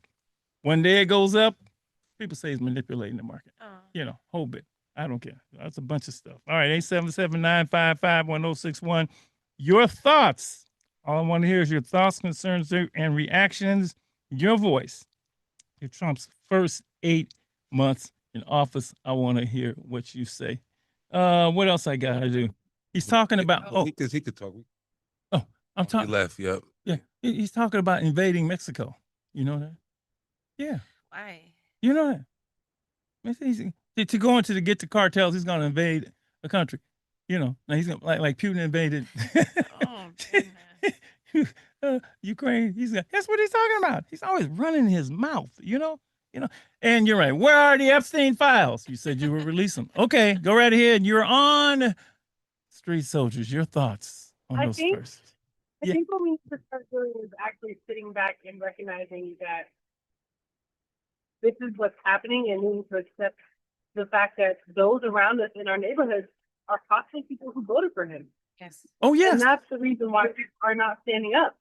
one day it goes up, people say it's manipulating the market. Whole bit. I don't care. That's a bunch of stuff. All right, 877-955-1061. Your thoughts. All I want to hear is your thoughts, concerns, and reactions. Your voice. To Trump's first 8 months in office. I want to hear what you say. What else I got to do? He's talking about. He could talk. Oh, I'm talking. He left. Yep. Yeah, he's talking about invading Mexico. You know that? Yeah. Why? You know that? It's easy to go into to get the cartels. He's going to invade a country. Now he's gonna like Putin invaded. Oh, goodness. Ukraine. That's what he's talking about. He's always running his mouth. And you're right. Where are the Epstein files? You said you would release them. Okay, go right ahead. You're on Street Soldiers. Your thoughts on those first? I think what we need to start doing is actually sitting back and recognizing that this is what's happening, and we need to accept the fact that those around us in our neighborhoods are possibly people who voted for him. Yes. Oh, yes. And that's the reason why we are not standing up.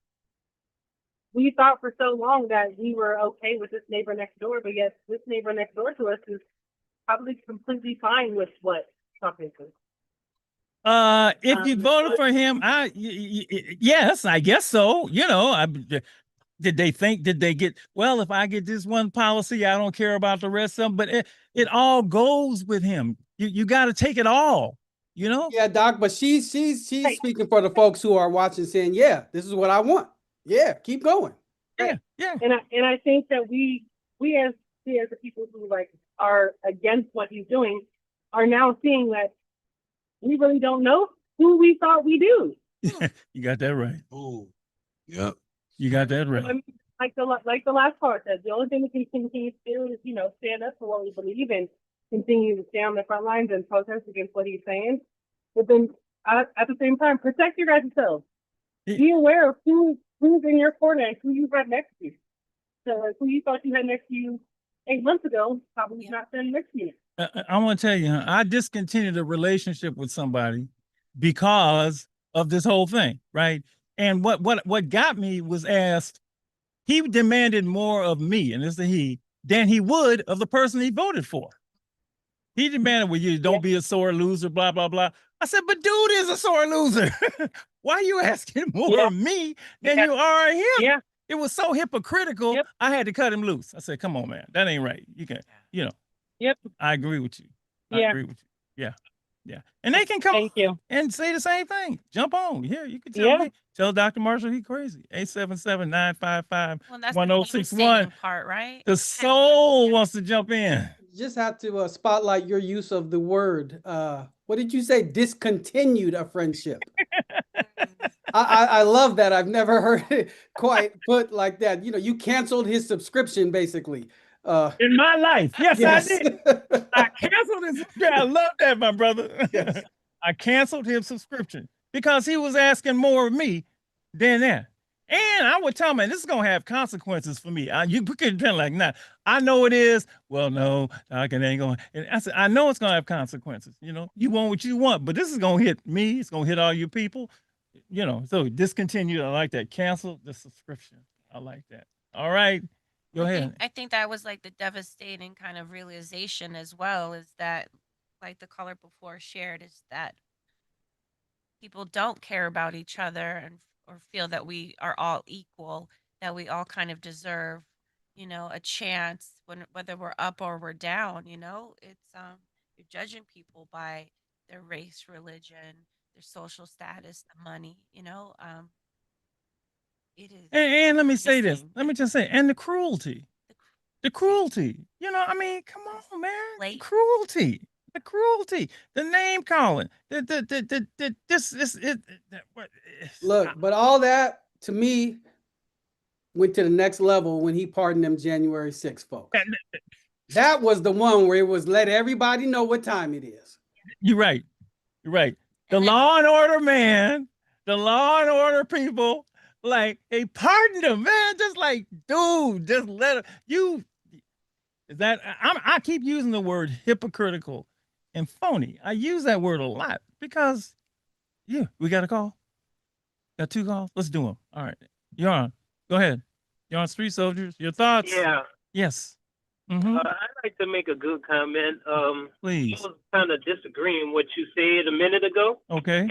We thought for so long that we were okay with this neighbor next door, but yet this neighbor next door to us is probably completely fine with what Trump is doing. If you voted for him, yes, I guess so. Did they get, well, if I get this one policy, I don't care about the rest of them, but it all goes with him. You got to take it all, Yeah, Doc, but she's speaking for the folks who are watching saying, yeah, this is what I want. Yeah, keep going. Yeah. And I think that we as the people who are against what he's doing are now seeing that we really don't know who we thought we do. You got that right. Oh, yep. You got that right. I mean, like the last part says, the only thing we can continue to do is, stand up for what we believe and continue to stay on the front lines and protest against what he's saying. But then at the same time, protect your guys' selves. Be aware of who's in your corner and who you've got next to you. So who you thought you had next to you 8 months ago, probably not standing next to you. I want to tell you, I discontinued a relationship with somebody because of this whole thing, right? And what got me was asked, he demanded more of me, and this is he, than he would of the person he voted for. He demanded, well, you don't be a sore loser, blah, blah, blah. I said, but dude is a sore loser. Why are you asking more of me than you are him? Yeah. It was so hypocritical. Yep. I had to cut him loose. I said, come on, man, that ain't right. You can, Yep. I agree with you. I agree with you. Yeah. Yeah. And they can come and say the same thing. Jump on. Here, you can tell me. Tell Dr. Marshall he crazy. 877-955-1061. Part, right? The soul wants to jump in. You just have to spotlight your use of the word. What did you say? Discontinued a friendship. I love that. I've never heard it quite put like that. You canceled his subscription, basically. In my life. Yes, I did. I canceled his subscription. I love that, my brother. Yes. I canceled his subscription because he was asking more of me than that. And I would tell him, man, this is going to have consequences for me. You couldn't tell like, nah, I know it is. Well, no, I ain't going. And I said, I know it's going to have consequences. You want what you want, but this is going to hit me. It's going to hit all you people. So discontinue. I like that. Cancel the subscription. I like that. All right. Go ahead. I think that was like the devastating kind of realization as well, is that, like the caller before shared, is that people don't care about each other or feel that we are all equal, that we all kind of deserve, a chance whether we're up or we're down. It's you're judging people by their race, religion, their social status, the money. It is. And let me say this. Let me just say, and the cruelty. The cruelty. Come on, man. The cruelty. The name calling. Look, but all that to me went to the next level when he pardoned them January 6th folks. That was the one where it was let everybody know what time it is. You're right. The law and order man, the law and order people like, hey, pardon him, man. Just like, dude, just let him. You is that I keep using the word hypocritical and phony. I use that word a lot because we got a call. Got 2 calls. Let's do them. All right, you're on. Go ahead. You're on Street Soldiers. Your thoughts? Yeah, Yes. Mm-hmm. I'd like to make a good comment. I Please. was kind of disagreeing what you said a minute ago. Okay.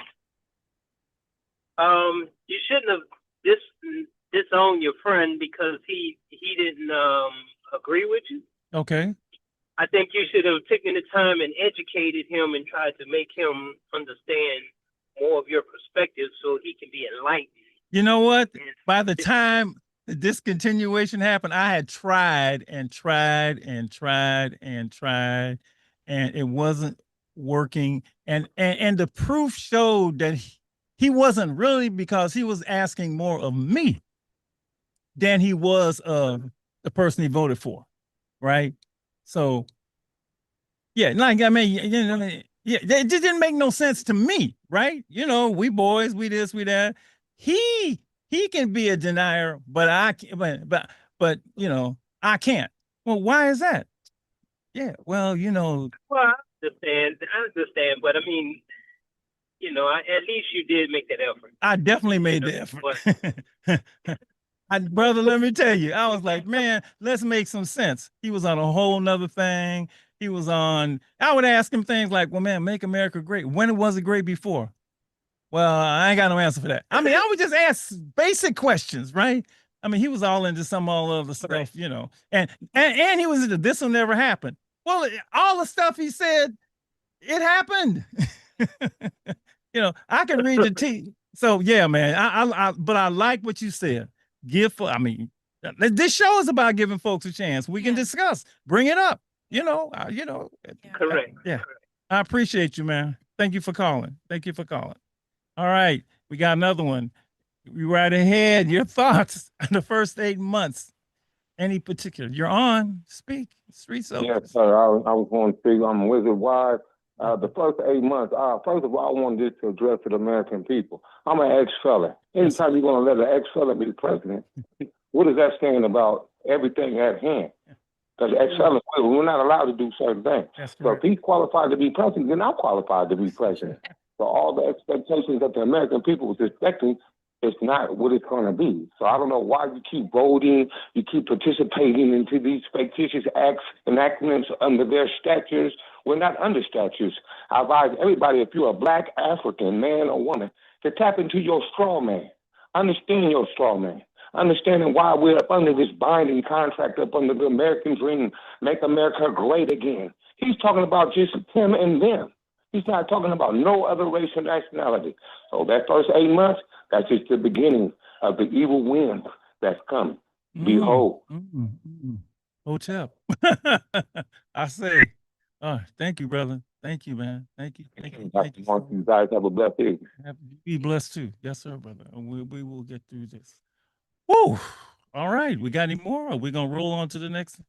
You shouldn't have disowned your friend because he didn't agree with you. Okay. I think you should have taken the time and educated him and tried to make him understand more of your perspective so he can be enlightened. You know what? By the time the discontinuation happened, I had tried and tried and tried and tried, and it wasn't working. And the proof showed that he wasn't really, because he was asking more of me than he was of the person he voted for, right? So, yeah, like I mean, you know, yeah, it just didn't make no sense to me, right? You know, we boys, we this, we that. He can be a denier, but I can't. But you know, I can't. Well, why is that? Yeah, well, you know. Well, I understand, but I mean, you know, at least you did make that effort. I definitely made the effort. Brother, let me tell you, I was like, man, let's make some sense. He was on a whole nother thing. He was on, I would ask him things like, well, man, make America great. When was it great before? Well, I ain't got no answer for that. I mean, I would just ask basic questions, right? I mean, he was all into some all other stuff, you know, and he was into this will never happen. Well, all the stuff he said, it happened. You know, I can read the tea. So yeah, man, but I like what you said. I mean, this show is about giving folks a chance. We can discuss, bring it up. You know, Correct. Yeah, I appreciate you, man. Thank you for calling. All right, we got another one. You right ahead. Your thoughts on the first 8 months. Any particular? You're on. Speak. Street Soldiers. Yes, sir. I was going to speak. I'm Wizard Wise. The first 8 months, first of all, I wanted this to address to the American people. I'm an ex-felon. Anytime you're going to let an ex-felon be president, what is that saying about everything at hand? Because ex-felons, we're not allowed to do certain things. So if he's qualified to be president, then I'm qualified to be president. So all the expectations that the American people was expecting, it's not what it's going to be. So I don't know why you keep voting, you keep participating into these fictitious acts, enactments under their statutes. We're not under statutes. I advise everybody, if you're a Black African man or woman, to tap into your straw man. Understand your straw man. Understanding why we're up under this binding contract, up under the American dream, make America great again. He's talking about just him and them. He's not talking about no other race or nationality. So that first 8 months, that's just the beginning of the evil wind that's coming. Behold. Hotel. I say, thank you, brother. Thank you, man. Thank you. You guys have a blessed day. Be blessed too. Yes, sir, brother. And we will get through this. Woo! All right. We got any more? Or we gonna roll on to the next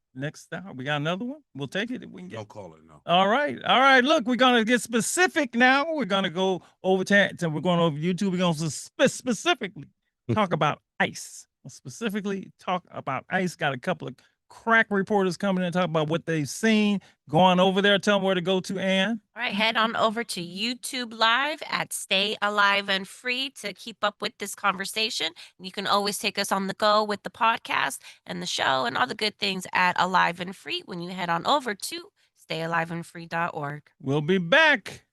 hour? We got another one? We'll take it if we can get. Don't call it, no. All right. Look, we're gonna get specific now. We're gonna go over we're going over YouTube. We're gonna specifically talk about ICE. Specifically talk about ICE. Got a couple of crack reporters coming in and talk about what they've seen. Go on over there. Tell them where to go to, Ann. All right, head on over to YouTube Live at Stay Alive and Free to keep up with this conversation. You can always take us on the go with the podcast and the show and all the good things at Alive and Free when you head on over to stayaliveandfree.org. We'll be back.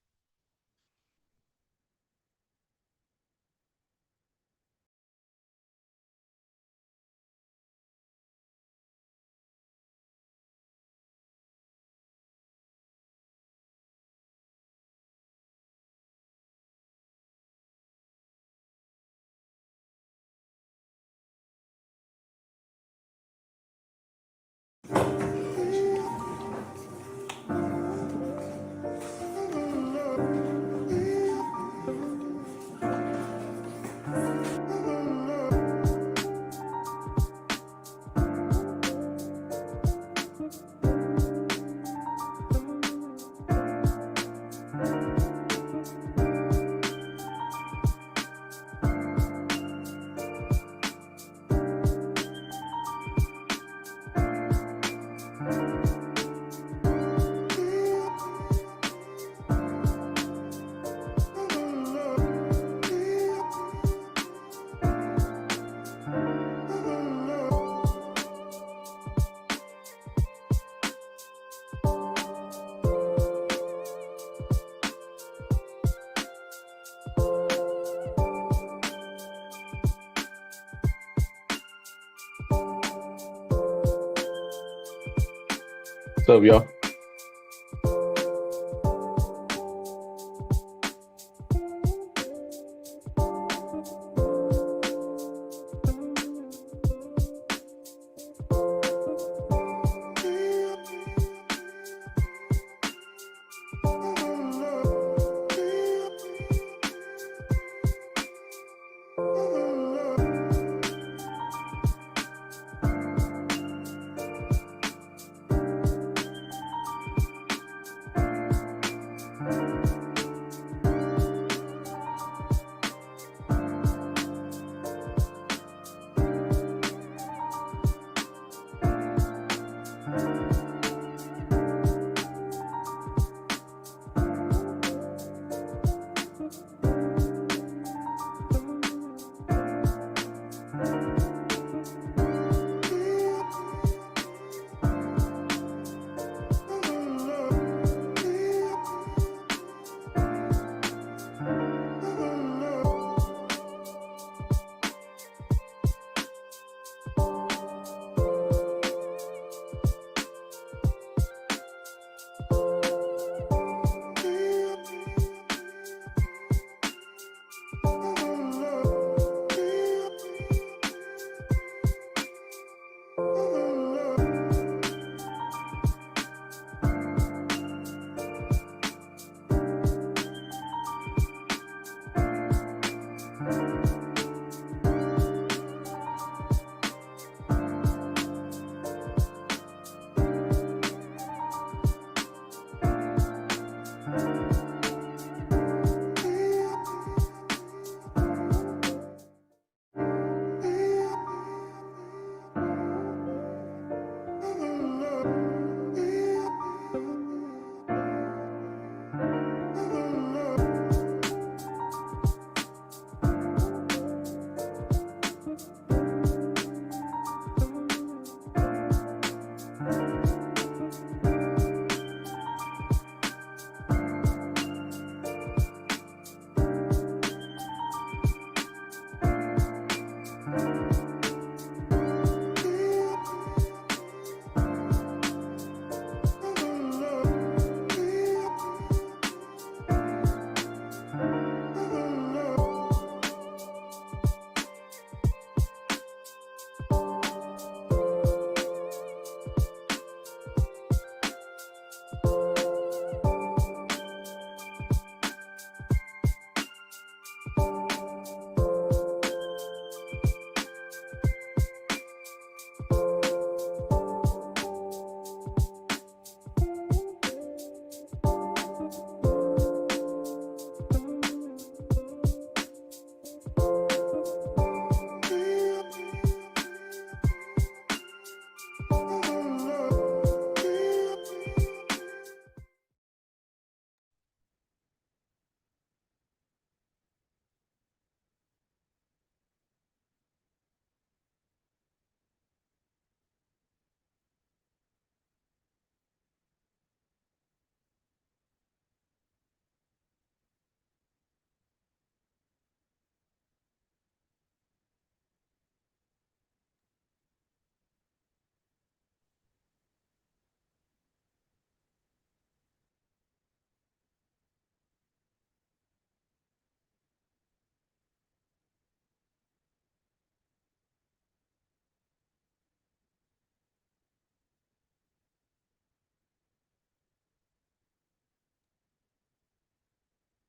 What's up, y'all?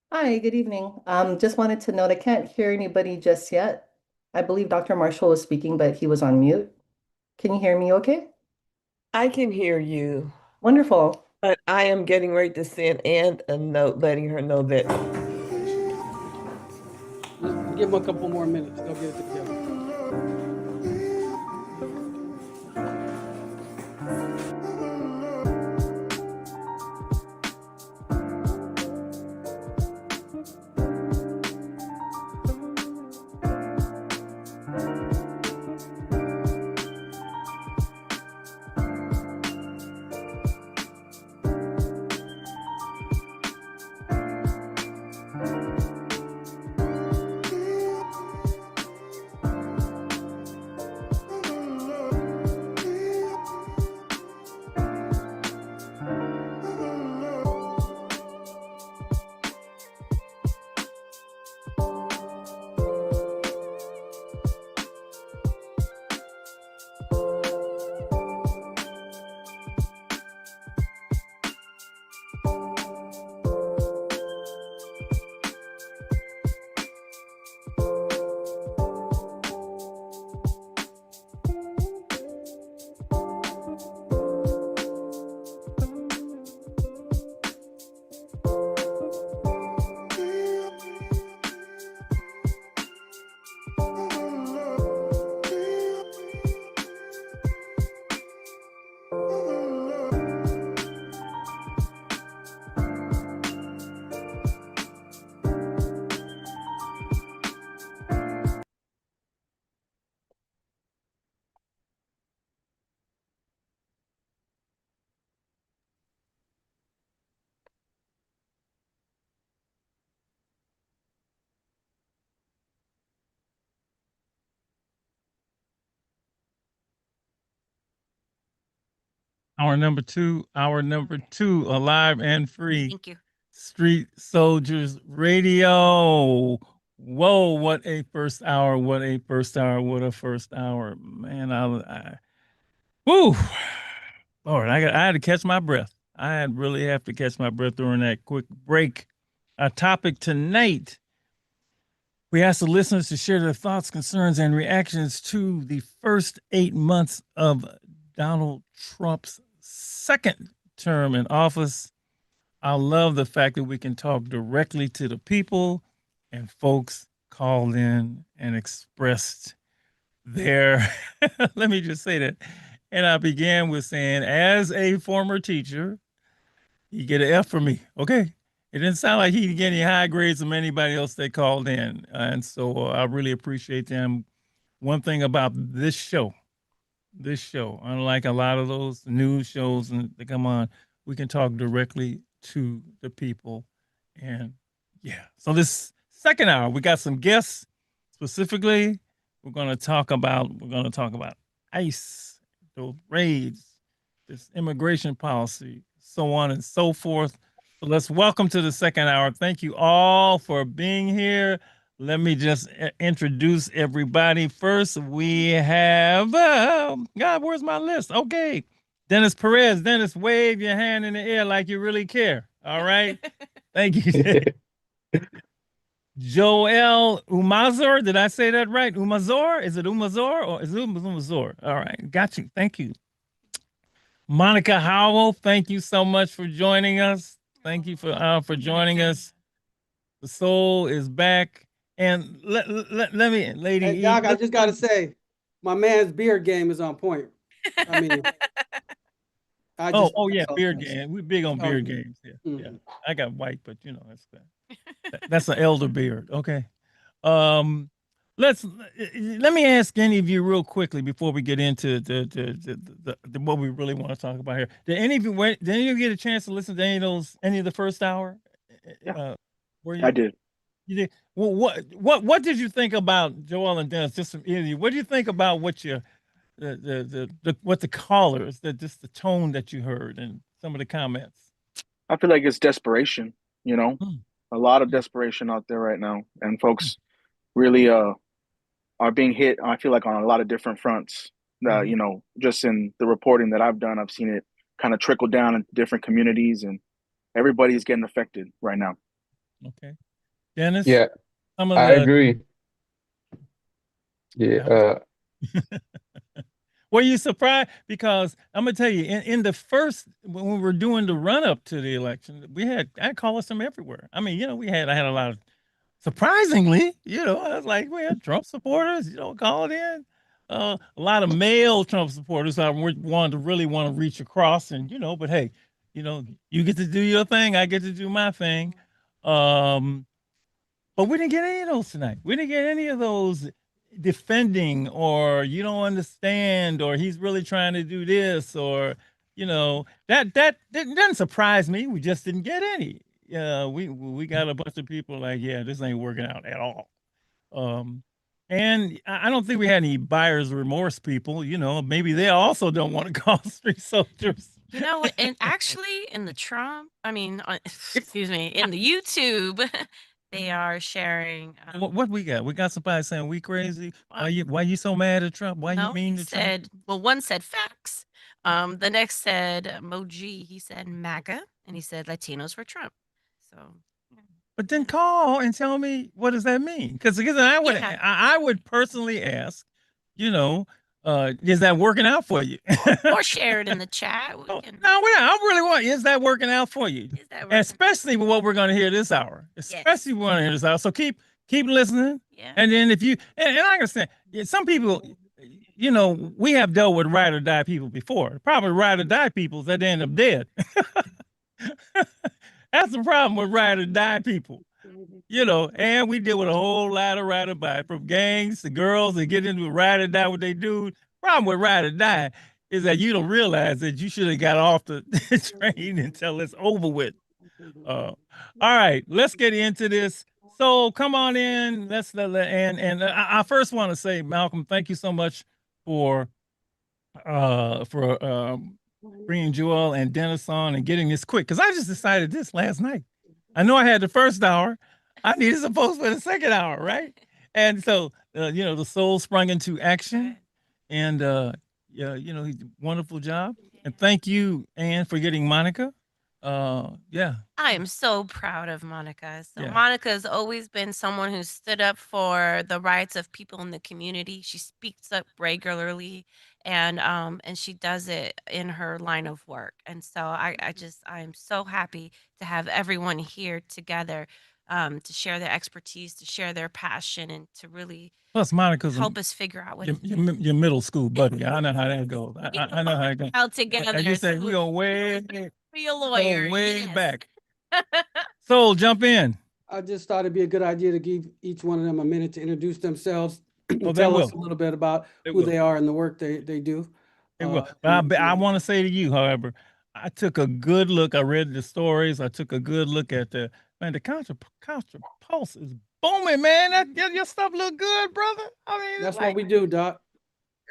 Hi, good evening. Just wanted to note I can't hear anybody just yet. I believe Dr. Marshall was speaking, but he was on mute. Can you hear me okay? I can hear you, Wonderful. but I am getting ready to send Ann a note letting her know that Just give them a couple more minutes. They'll get it together. Hour number two, alive and free. Thank you. Street Soldiers Radio. Whoa, what a first hour. What a first hour. What a first hour. Man, whoo. Lord, I had to catch my breath. I had really have to catch my breath during that quick break. Our topic tonight, we asked the listeners to share their thoughts, concerns, and reactions to the first 8 months of Donald Trump's second term in office. I love the fact that we can talk directly to the people, and folks called in and expressed their, let me just say that. And I began with saying, as a former teacher, you get an F from me. Okay. It didn't sound like he didn't get any high grades from anybody else that called in. And so I really appreciate them. One thing about this show, unlike a lot of those news shows that come on, we can talk directly to the people. And yeah, so this second hour, we got some guests. Specifically, we're going to talk about ICE, those raids, this immigration policy, so on and so forth. So let's welcome to the second hour. Thank you all for being here. Let me just introduce everybody. First, we have, God, where's my list? Okay. Dennis Perez. Dennis, wave your hand in the air like you really care. All right. Thank you. Joel Umazor. Did I say that right? Umazor? Is it Umazor or is it Umazor? All right. Got you. Thank you. Monica Howell, thank you so much for joining us. Thank you for joining us. The soul is back. And let me, Lady Hey, E, Doc, I just got to say, my man's beard game is on point. I mean, yeah, beard game. We're big on beard games. Yeah. I got white, but you know, that's an elder beard. Okay. Let me ask any of you real quickly before we get into the what we really want to talk about here. Did any of you get a chance to listen to any of the first hour? Yeah. Were you? I did. You did. Well, what did you think about Joel and Dennis? Just from either of you, what do you think about what the callers, just the tone that you heard and some of the comments? I feel like it's desperation, a lot of desperation out there right now, and folks really are being hit. I feel like on a lot of different fronts. Just in the reporting that I've done, I've seen it kind of trickle down in different communities, and everybody's getting affected right now. Okay, Dennis. Yeah, I agree. Yeah. Were you surprised? Because I'm gonna tell you, in the first, when we were doing the run up to the election, I callers from everywhere. I mean, I had a lot of, surprisingly, I was like, we had Trump supporters, calling in. A lot of male Trump supporters. I wanted to reach across, and but hey, you get to do your thing, I get to do my thing. But we didn't get any of those tonight. We didn't get any of those defending, or you don't understand, or he's really trying to do this, or that doesn't surprise me. We just didn't get any. We got a bunch of people like, yeah, this ain't working out at all. And I don't think we had any buyer's remorse people. Maybe they also don't want to call street soldiers. And actually in the Trump, excuse me, in the YouTube, they are sharing. What we got? We got somebody saying we crazy. Why you so mad at Trump? Why you mean to Trump? Well, one said facts. The next said Moji. He said MAGA, and he said Latinos for Trump. So. But then call and tell me, what does that mean? Because I would personally ask, is that working out for you? Or share it in the chat. I really want. Is that working out for you? Especially with what we're going to hear this hour. Especially what we're going to hear this hour. So keep listening. Yeah. And then if you and I understand, some people, we have dealt with ride or die people before. Probably ride or die people that end up dead. That's the problem with ride or die people. And we deal with a whole lot of ride or die, from gangs to girls that get into a ride or die what they do. Problem with ride or die is that you don't realize that you should have got off the train until it's over with. All right, let's get into this. So come on in. I first want to say, Malcolm, thank you so much for bringing Joel and Dennis on and getting this quick, because I just decided this last night. I know I had the first hour. I needed some post for the second hour, right? And so, the soul sprung into action, and he's wonderful job. And thank you, Ann, for getting Monica. Yeah. I am so proud of Monica. So Yeah. Monica has always been someone who stood up for the rights of people in the community. She speaks up regularly, and she does it in her line of work. And so I am so happy to have everyone here together, to share their expertise, to share their passion, and to really Plus, Monica's help us figure out what your middle school buddy. I know how that goes. I know how it goes. out together. As you say, so we go way, be a lawyer. way yes. back. Soul, jump in. I just thought it'd be a good idea to give each one of them a minute to introduce themselves, Oh, they tell us will. a little bit about They who will. they are and the work they do. It will. But I want to say to you, however, I took a good look. I read the stories. I took a good look at the Contra Pulse is booming, man. Your stuff look good, brother. I mean, That's what we do, Doc.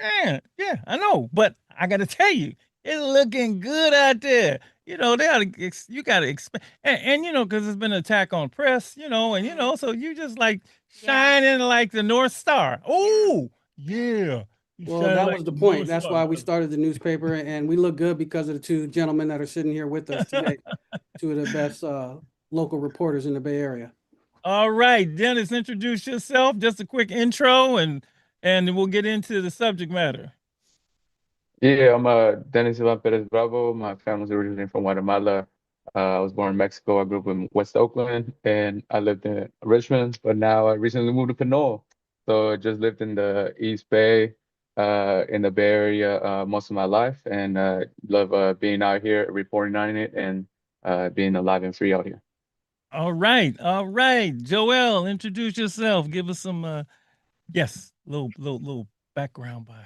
Yeah, I know. But I got to tell you, it's looking good out there. You got to expect, and because there's been an attack on press, and so you just like shining like the North Star. Oh, yeah. Well, that was the point. That's why we started the newspaper, and we look good because of the two gentlemen that are sitting here with us today, two of the best local reporters in the Bay Area. All right, Dennis, introduce yourself. Just a quick intro, and we'll get into the subject matter. Yeah, I'm Dennis Ivan Perez Bravo. My family's originally from Guatemala. I was born in Mexico. I grew up in West Oakland, and I lived in Richmond, but now I recently moved to Pinole. So I just lived in the East Bay, in the Bay Area, most of my life, and love being out here, reporting on it, and being alive and free out here. All right. Joel, introduce yourself. Give us some, little background bio.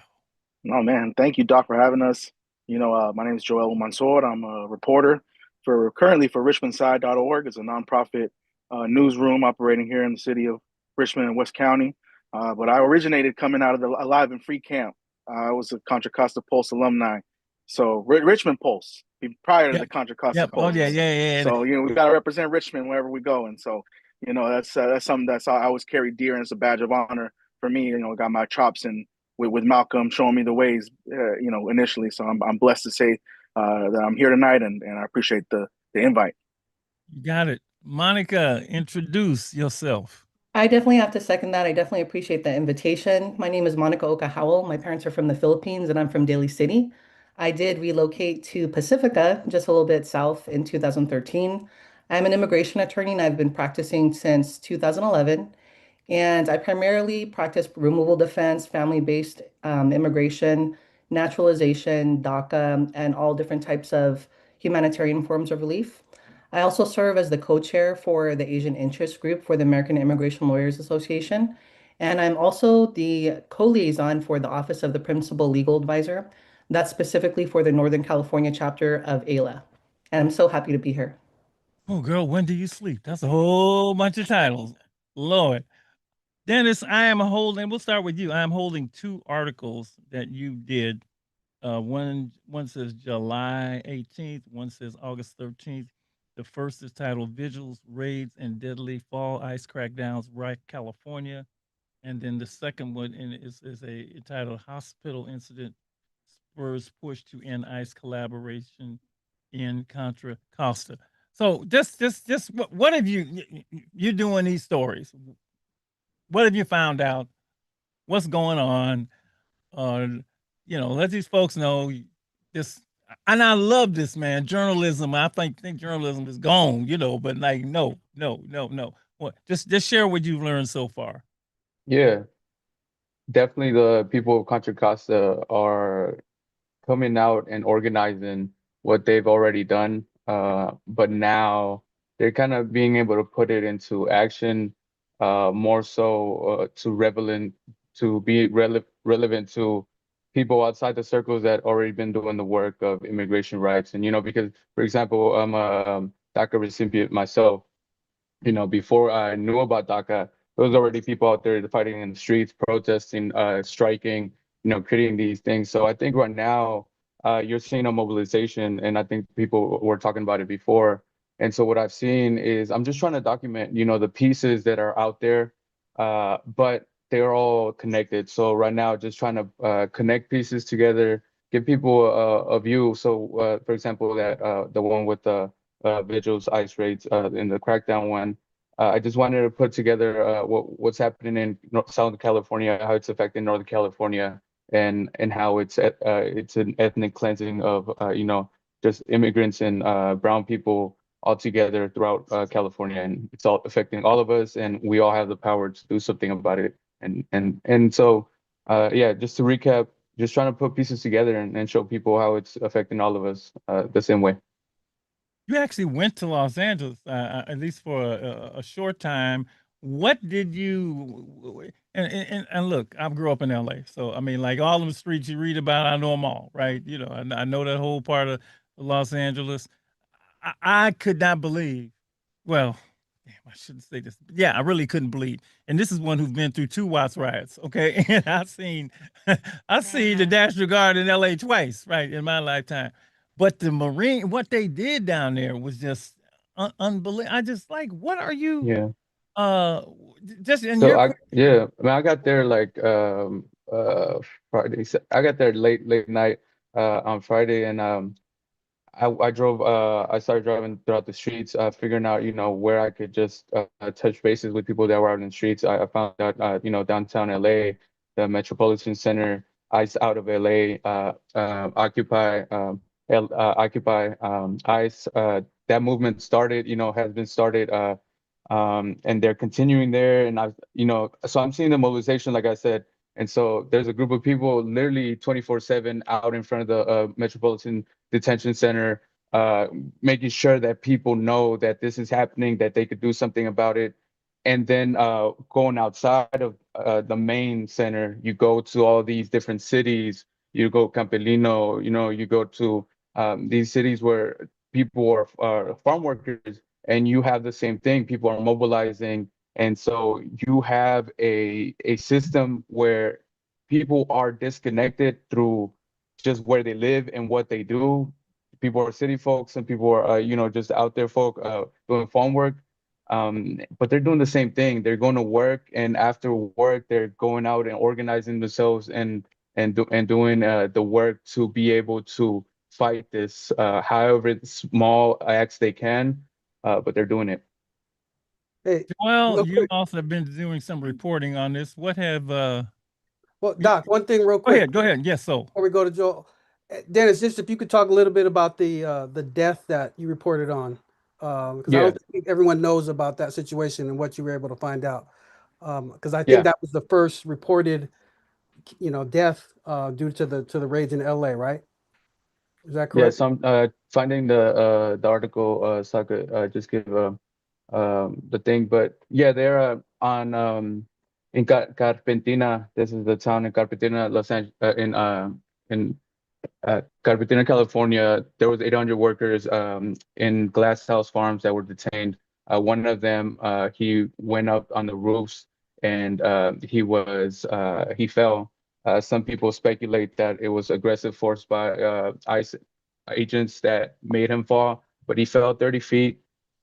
Oh man, thank you, Doc, for having us. My name is Joel Mansour. I'm a reporter currently for RichmondSide.org. It's a nonprofit newsroom operating here in the city of Richmond and West County. But I originated coming out of the Alive and Free camp. I was a Contra Costa Pulse alumni, so Richmond Pulse prior to the Contra Costa Pulse. Oh yeah. So we got to represent Richmond wherever we go, and so that's something that's I always carry dear, and it's a badge of honor for me. Got my chops and with Malcolm showing me the ways, initially. So I'm blessed to say that I'm here tonight, and I appreciate the invite. You got it. Monica, introduce yourself. I definitely have to second that. I definitely appreciate the invitation. My name is Monica Oka Howell. My parents are from the Philippines, and I'm from Daly City. I did relocate to Pacifica, just a little bit south, in 2013. I'm an immigration attorney, and I've been practicing since 2011. And I primarily practice removal defense, family-based immigration, naturalization, DACA, and all different types of humanitarian forms of relief. I also serve as the co-chair for the Asian Interest Group for the American Immigration Lawyers Association. And I'm also the co-liaison for the Office of the Principal Legal Advisor. That's specifically for the Northern California chapter of AILA. And I'm so happy to be here. Oh, girl, when do you sleep? That's a whole bunch of titles. Lord. Dennis, we'll start with you. I am holding two articles that you did. One says July 18th, one says August 13th. The first is titled Vigils, Raids, and Deadly Fall Ice Crackdowns, Wreck, California. And then the second one is titled Hospital Incident Spurs Push to End ICE Collaboration in Contra Costa. So just what have you're doing these stories? What have you found out? What's going on? Let these folks know this. And I love this, man. Journalism. I think journalism is gone, but like, no. What? Just share what you've learned so far. Yeah, definitely the people of Contra Costa are coming out and organizing what they've already done. But now they're kind of being able to put it into action, more so to be relevant to people outside the circles that already been doing the work of immigration rights. And, because, for example, I'm a DACA recipient myself. Before I knew about DACA, there was already people out there fighting in the streets, protesting, striking, creating these things. So I think right now, you're seeing a mobilization, and I think people were talking about it before. And so what I've seen is I'm just trying to document, the pieces that are out there, but they're all connected. So right now, just trying to connect pieces together, give people a view. So, for example, that the one with the vigils, ICE raids, in the crackdown one, I just wanted to put together what's happening in Southern California, how it's affecting Northern California, and how it's an ethnic cleansing of just immigrants and brown people all together throughout California, and it's all affecting all of us, and we all have the power to do something about it. And so yeah, just to recap, just trying to put pieces together and show people how it's affecting all of us the same way. You actually went to Los Angeles, at least for a short time. What did you and look, I grew up in LA, so I mean, like all of the streets you read about, I know them all, right? I know that whole part of Los Angeles. I could not believe. Well, damn, I shouldn't say this. Yeah, I really couldn't believe. And this is one who's been through 2 Watts riots, okay? And I seen the National Guard in LA twice, right, in my lifetime. But the Marine, what they did down there was just unbelievable. I just like, what are you Yeah. uh just in So your I got there like Friday. I got there late night on Friday, and I drove I started driving throughout the streets, figuring out, where I could just touch bases with people that were out in the streets. I found out downtown LA, the Metropolitan Center, ICE out of LA, Occupy Occupy ICE, that movement started, has been started, and they're continuing there. And so I'm seeing the mobilization, like I said. And so there's a group of people literally 24/7 out in front of the Metropolitan Detention Center, making sure that people know that this is happening, that they could do something about it. And then going outside of the main center, you go to all these different cities. You go Campelino, you go to these cities where people are farm workers, and you have the same thing. People are mobilizing, and so you have a system where people are disconnected through just where they live and what they do. People are city folks, and people are just out there folk doing farm work. But they're doing the same thing. They're going to work, and after work, they're going out and organizing themselves and doing the work to be able to fight this, however small acts they can, but they're doing it. Hey, Well, real you quick. also have been doing some reporting on this. What have Well, Doc, one thing real Go quick. ahead, go ahead. Yes, so Before we go to Joel, Dennis, just if you could talk a little bit about the death that you reported on, because I Yeah. don't think everyone knows about that situation and what you were able to find out. Because I think Yeah. that was the first reported, death due to the raids in LA, right? Is that Yeah, correct? so I'm finding the article so I could just give the thing. But yeah, they're on in Carpentina. This is the town in Carpentina, Los Angeles, in Carpentina, California. There was 800 workers in Glass House Farms that were detained. One of them, he went up on the roofs, and he fell. Some people speculate that it was aggressive force by ICE agents that made him fall, but he fell 30 feet.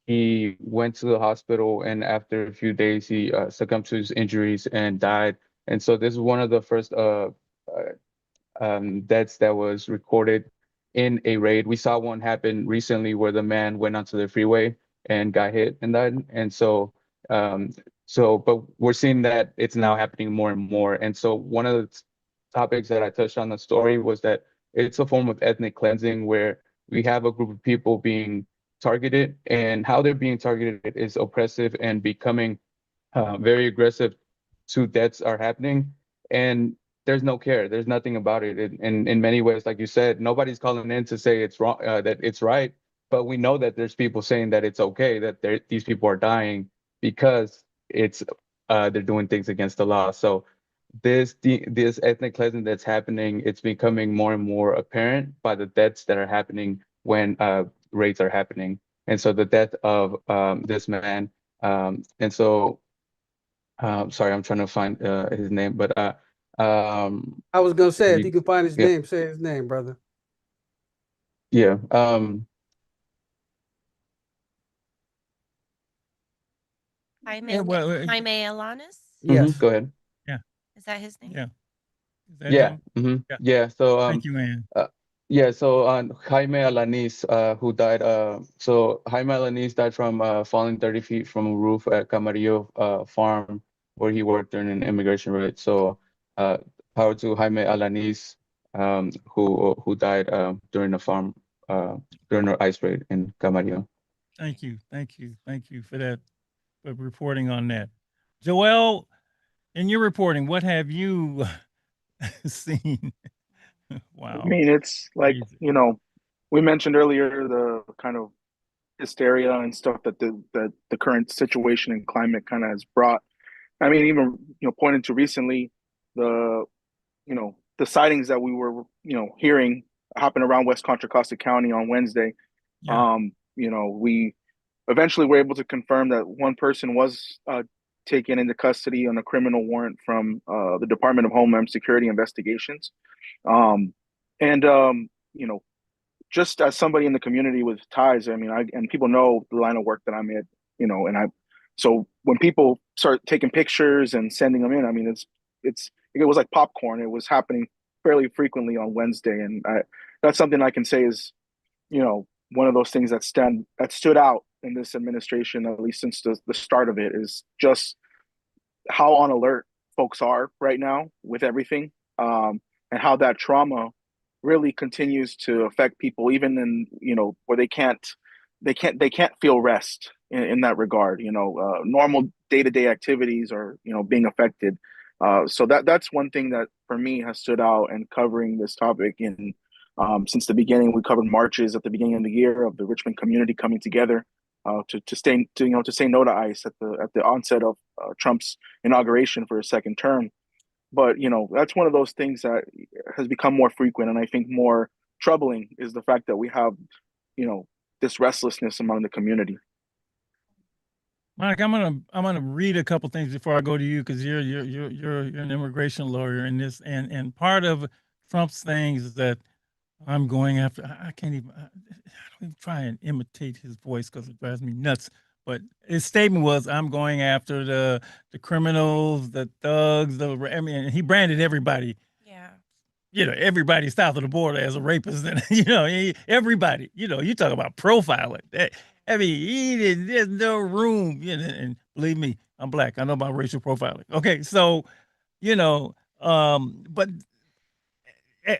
He went to the hospital, and after a few days, he succumbed to his injuries and died. And so this is one of the first deaths that was recorded in a raid. We saw one happen recently where the man went onto the freeway and got hit and died. And but we're seeing that it's now happening more and more. And so one of the topics that I touched on the story was that it's a form of ethnic cleansing where we have a group of people being targeted, and how they're being targeted is oppressive and becoming very aggressive to deaths are happening. And there's no care. There's nothing about it. In many ways, like you said, nobody's calling in to say it's wrong, that it's right. But we know that there's people saying that it's okay, that these people are dying because they're doing things against the law. So this ethnic cleansing that's happening, it's becoming more and more apparent by the deaths that are happening when raids are happening. And so the death of this man, and so sorry, I'm trying to find his name, but I was gonna say, if he- you could find his yeah. name, say his name, brother. Yeah. Jaime, Yeah, well, Jaime Alanis? Yes. Go ahead. yeah, Is that his name? yeah. Is that Yeah. him? Yeah. Yeah. So Thank you, Ann. yeah. So Jaime Alanis, who died. So Jaime Alanis died from falling 30 feet from a roof at Camarillo farm where he worked during an immigration raid. So power to Jaime Alanis, who died during the farm during an ice raid in Camarillo. Thank you. Thank you. Thank you for that, for reporting on that. Joel, in your reporting, what have you seen? I Wow. mean, it's like, Crazy. you know, we mentioned earlier the kind of hysteria and stuff that the current situation and climate kind of has brought. I mean, even, you know, pointed to recently, the, you know, the sightings that we were, you know, hearing happen around West Contra Costa County on Wednesday. Yeah. You know, we eventually were able to confirm that one person was taken into custody on a criminal warrant from the Department of Homeland Security investigations. And you know, just as somebody in the community with ties, I mean, and people know the line of work that I'm in, you know, so when people start taking pictures and sending them in, I mean, it was like popcorn. It was happening fairly frequently on Wednesday, and that's something I can say is, you know, one of those things that stood out in this administration, at least since the start of it, is just how on alert folks are right now with everything, and how that trauma really continues to affect people, even in, you know, where they can't feel rest in that regard. You know, normal day-to-day activities are, you know, being affected. So that's one thing that for me has stood out and covering this topic in. Since the beginning, we covered marches at the beginning of the year of the Richmond community coming together to say no to ICE at the onset of Trump's inauguration for a second term. But, you know, that's one of those things that has become more frequent, and I think more troubling is the fact that we have, you know, this restlessness among the community. Mike, I'm gonna read a couple things before I go to you, because you're an immigration lawyer in this, and part of Trump's things is that I'm going after. I can't even. I don't even try and imitate his voice because it drives me nuts. But his statement was, "I'm going after the criminals, the thugs, I mean, he branded everybody. Yeah. You know, everybody south of the border as a rapist, and you know, everybody. You know, you talk about profiling. I mean, there's no room. You know, and believe me, I'm black. I know about racial profiling. Okay, so you know, but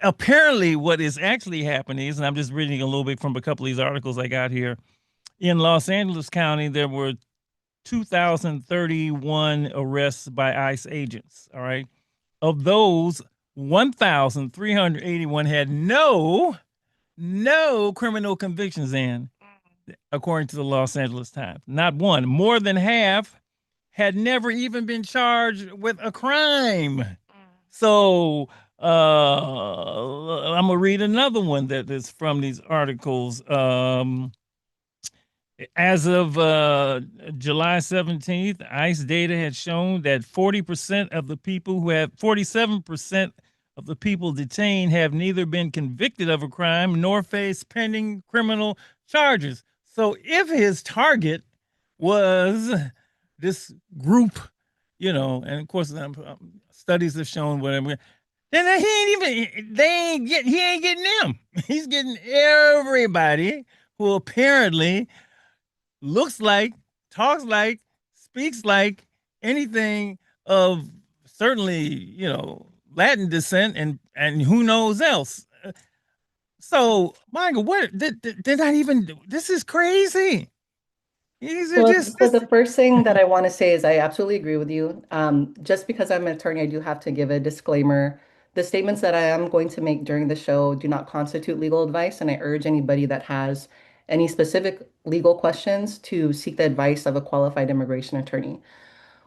apparently what is actually happening is, and I'm just reading a little bit from a couple of these articles I got here, in Los Angeles County, there were 2,031 arrests by ICE agents. All right. Of those, 1,381 had no criminal convictions in, according to the Los Angeles Times. Not one. More than half had never even been charged with a crime. So I'm gonna read another one that is from these articles. As of July 17th, ICE data had shown that 40% of the people 47% of the people detained have neither been convicted of a crime nor face pending criminal charges. So if his target was this group, you know, and of course, studies have shown whatever, then he ain't getting them. He's getting everybody who apparently looks like, talks like, speaks like anything of certainly, you know, Latin descent and who knows else. So, Michael, what they're not even. This is crazy. These are just. So the first thing that I want to say is I absolutely agree with you. Just because I'm an attorney, I do have to give a disclaimer. The statements that I am going to make during the show do not constitute legal advice, and I urge anybody that has any specific legal questions to seek the advice of a qualified immigration attorney.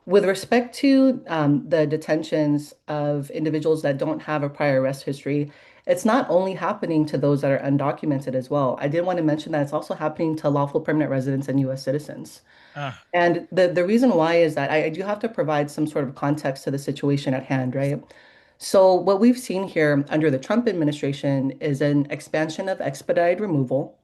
With respect to the detentions of individuals that don't have a prior arrest history, it's not only happening to those that are undocumented as well. I did want to mention that it's also happening to lawful permanent residents and U.S. citizens. And the reason why is that I do have to provide some sort of context to the situation at hand, right? So what we've seen here under the Trump administration is an expansion of expedited removal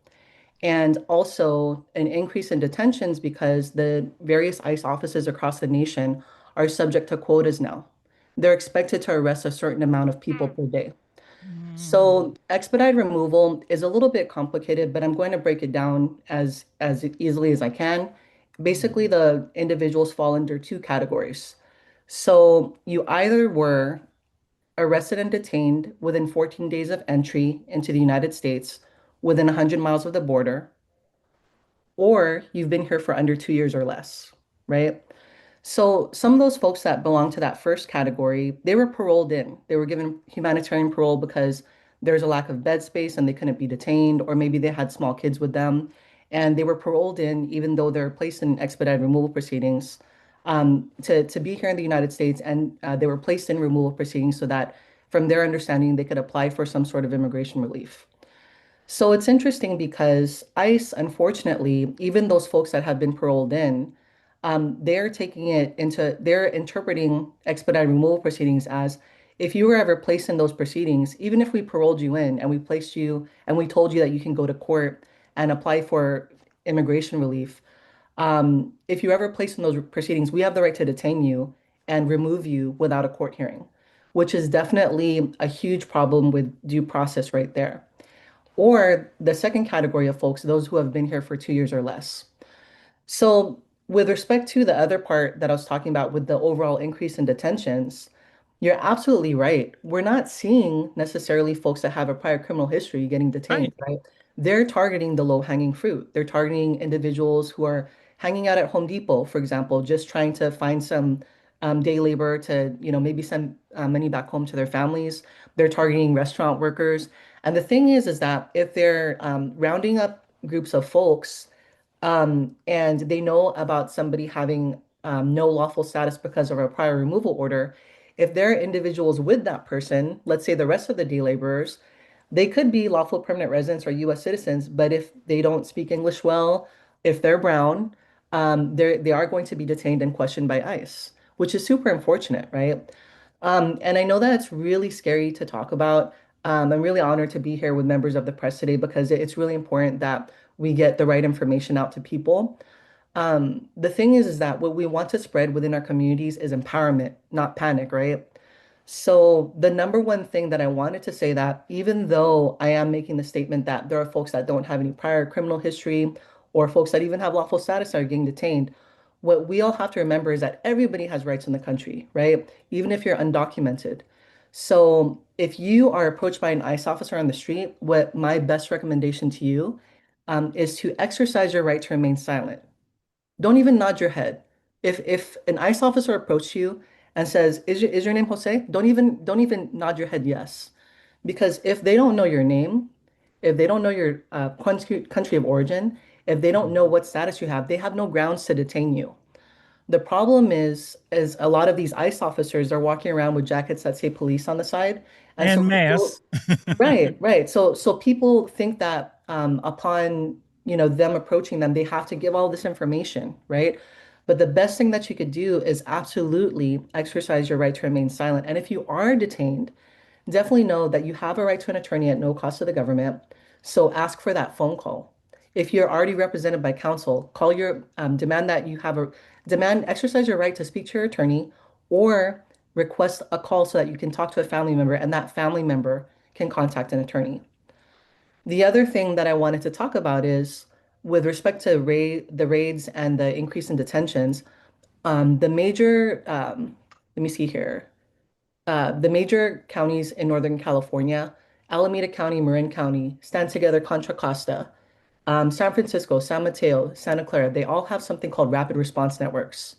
and also an increase in detentions because the various ICE offices across the nation are subject to quotas now. They're expected to arrest a certain amount of people per day. So expedited removal is a little bit complicated, but I'm going to break it down as easily as I can. Basically, the individuals fall under two categories. So you either were arrested and detained within 14 days of entry into the United States within 100 miles of the border, or you've been here for under 2 years or less, right? So some of those folks that belong to that first category, they were paroled in. They were given humanitarian parole because there's a lack of bed space and they couldn't be detained, or maybe they had small kids with them, and they were paroled in even though they're placed in expedited removal proceedings to be here in the United States, and they were placed in removal proceedings so that, from their understanding, they could apply for some sort of immigration relief. So it's interesting because ICE, unfortunately, even those folks that have been paroled in, they're interpreting expedited removal proceedings as if you were ever placed in those proceedings, even if we paroled you in and we placed you and we told you that you can go to court and apply for immigration relief, if you ever placed in those proceedings, we have the right to detain you and remove you without a court hearing, which is definitely a huge problem with due process right there. Or the second category of folks, those who have been here for 2 years or less. So with respect to the other part that I was talking about with the overall increase in detentions, you're absolutely right. We're not seeing necessarily folks that have a prior criminal history getting detained, right? They're targeting the low-hanging fruit. They're targeting individuals who are hanging out at Home Depot, for example, just trying to find some day labor to, maybe send money back home to their families. They're targeting restaurant workers. And the thing is that if they're rounding up groups of folks and they know about somebody having no lawful status because of a prior removal order, if there are individuals with that person, let's say the rest of the day laborers, they could be lawful permanent residents or U.S. citizens, but if they don't speak English well, if they're brown, they are going to be detained and questioned by ICE, which is super unfortunate, right? And I know that it's really scary to talk about. I'm really honored to be here with members of the press today because it's really important that we get the right information out to people. The thing is that what we want to spread within our communities is empowerment, not panic, right? So the number one thing that I wanted to say that even though I am making the statement that there are folks that don't have any prior criminal history or folks that even have lawful status that are getting detained, what we all have to remember is that everybody has rights in the country, right? Even if you're undocumented. So if you are approached by an ICE officer on the street, what my best recommendation to you is to exercise your right to remain silent. Don't even nod your head. If an ICE officer approaches you and says, is your name Jose? Don't even nod your head yes. Because if they don't know your name, if they don't know your country of origin, if they don't know what status you have, they have no grounds to detain you. The problem is a lot of these ICE officers are walking around with jackets that say police on the side. And so masks. right. So people think that upon them approaching them, they have to give all this information, right? But the best thing that you could do is absolutely exercise your right to remain silent. And if you are detained, definitely know that you have a right to an attorney at no cost to the government. So ask for that phone call. If you're already represented by counsel, call your exercise your right to speak to your attorney or request a call so that you can talk to a family member and that family member can contact an attorney. The other thing that I wanted to talk about is with respect to the raids and the increase in detentions, the major, let me see here, the major counties in Northern California, Alameda County, Marin County, stand together, Contra Costa, San Francisco, San Mateo, Santa Clara, they all have something called rapid response networks.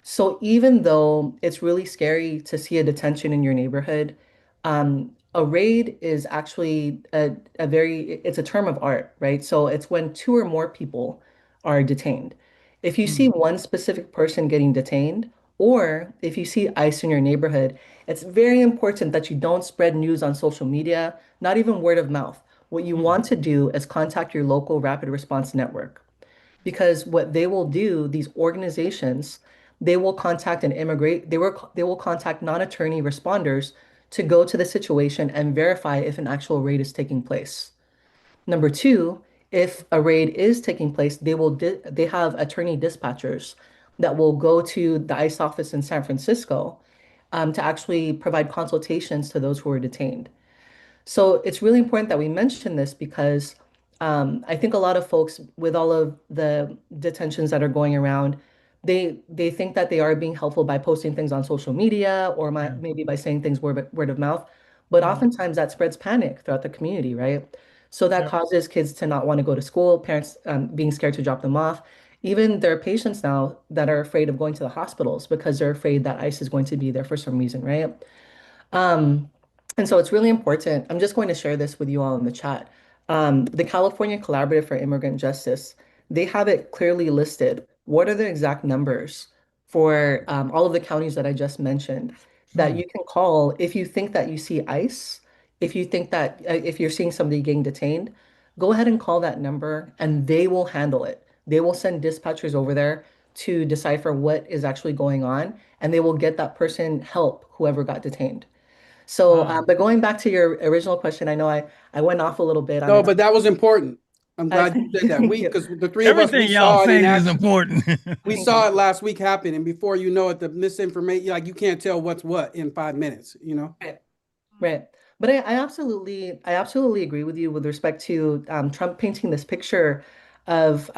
So even though it's really scary to see a detention in your neighborhood, a raid is actually it's a term of art, right? So it's when two or more people are detained. If you see one specific person getting detained, or if you see ICE in your neighborhood, it's very important that you don't spread news on social media, not even word of mouth. What you want to do is contact your local rapid response network. Because what they will do, these organizations, they will contact they will contact non-attorney responders to go to the situation and verify if an actual raid is taking place. Number two, if a raid is taking place, they have attorney dispatchers that will go to the ICE office in San Francisco to actually provide consultations to those who are detained. So it's really important that we mention this because I think a lot of folks, with all of the detentions that are going around, they think that they are being helpful by posting things on social media or maybe by saying things word of mouth. But oftentimes that spreads panic throughout the community, right? So that causes kids to not want to go to school, parents being scared to drop them off. Even there are patients now that are afraid of going to the hospitals because they're afraid that ICE is going to be there for some reason, right? And so it's really important. I'm just going to share this with you all in the chat. The California Collaborative for Immigrant Justice, they have it clearly listed. What are the exact numbers for all of the counties that I just mentioned that you can call if you think that you see ICE, if you think that if you're seeing somebody getting detained, go ahead and call that number and they will handle it. They will send dispatchers over there to decipher what is actually going on, and they will get that person help, whoever got detained. So, but going back to your original question, I know I went off a little bit on No, it. but that was important. I'm glad you said that. Because the three of us, we Everything y'all saw it in saying is action. important. We saw it last week happen, and before you know it, the misinformation, like you can't tell what's what in 5 minutes, you know? Right. But I absolutely agree with you with respect to Trump painting this picture of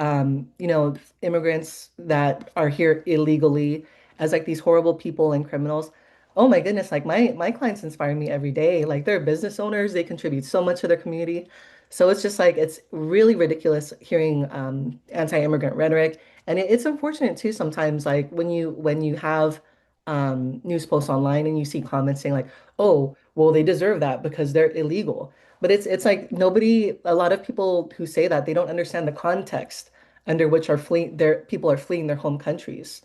immigrants that are here illegally as like these horrible people and criminals. Oh my goodness, like my clients inspire me every day. Like they're business owners, they contribute so much to their community. So it's just like it's really ridiculous hearing anti-immigrant rhetoric. And it's unfortunate too sometimes, like when you have news posts online and you see comments saying like, oh, well, they deserve that because they're illegal. But it's like a lot of people who say that they don't understand the context under which people are fleeing their home countries.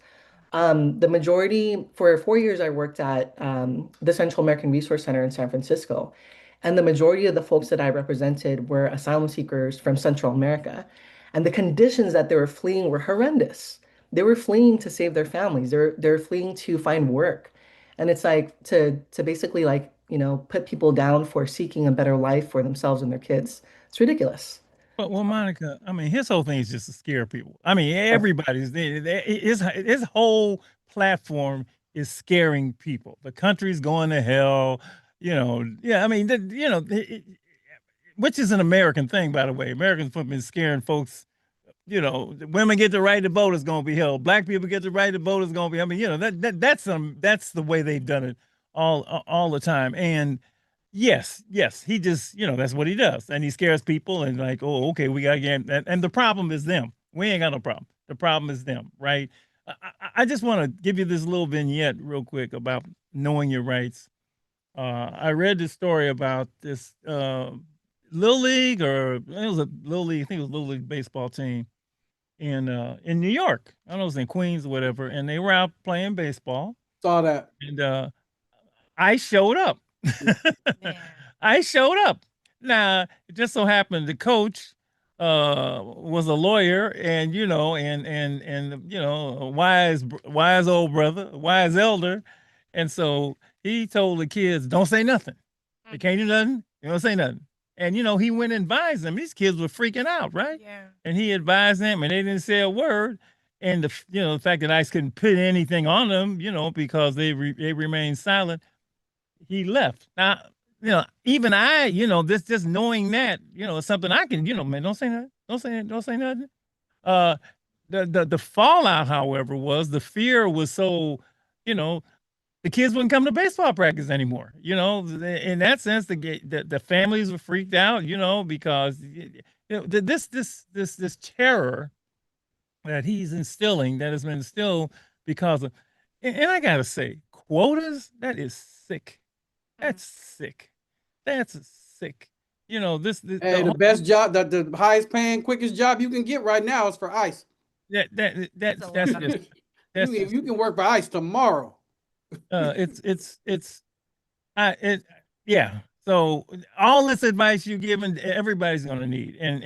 The majority, for 4 years, I worked at the Central American Resource Center in San Francisco. And the majority of the folks that I represented were asylum seekers from Central America. And the conditions that they were fleeing were horrendous. They were fleeing to save their families. They're fleeing to find work. And it's like to basically like, put people down for seeking a better life for themselves and their kids. It's ridiculous. But well, Monica, I mean, his whole thing is just to scare people. I mean, everybody's his whole platform is scaring people. The country's going to hell. Yeah. I mean, which is an American thing, by the way. Americans have been scaring folks. Women get the right to vote is going to be hell. Black people get the right to vote is going to be. I mean, that's the way they've done it all the time. And yes, he just, that's what he does. And he scares people and like, oh, okay, we got to get, and the problem is them. We ain't got no problem. The problem is them, right? I just want to give you this little vignette real quick about knowing your rights. I read this story about this Little League, or it was a Little League, I think it was Little League baseball team in New York. I don't know, it was in Queens or whatever. And they were out playing baseball. Saw that. And I showed up. I showed up. Now, it just so happened the coach was a lawyer and a wise old brother, wise elder. And so he told the kids, don't say nothing. You can't do nothing. You don't say nothing. And he went and advised them. These kids were freaking out, right? Yeah. And he advised them and they didn't say a word. And the fact that ICE couldn't put anything on them, because they remained silent, he left. Now, even I, this just knowing that, it's something I can, man, don't say nothing. Don't say nothing. The fallout, however, was the fear was so, the kids wouldn't come to baseball practice anymore. In that sense, the families were freaked out, because this terror that he's instilling, that has been instilled because of, and I gotta say, quotas, that is sick. That's sick. That's sick. Hey, the best job, the highest paying, quickest job you can get right now is for ICE. That's just you can work for ICE tomorrow. Yeah. So all this advice you're giving, everybody's gonna need. And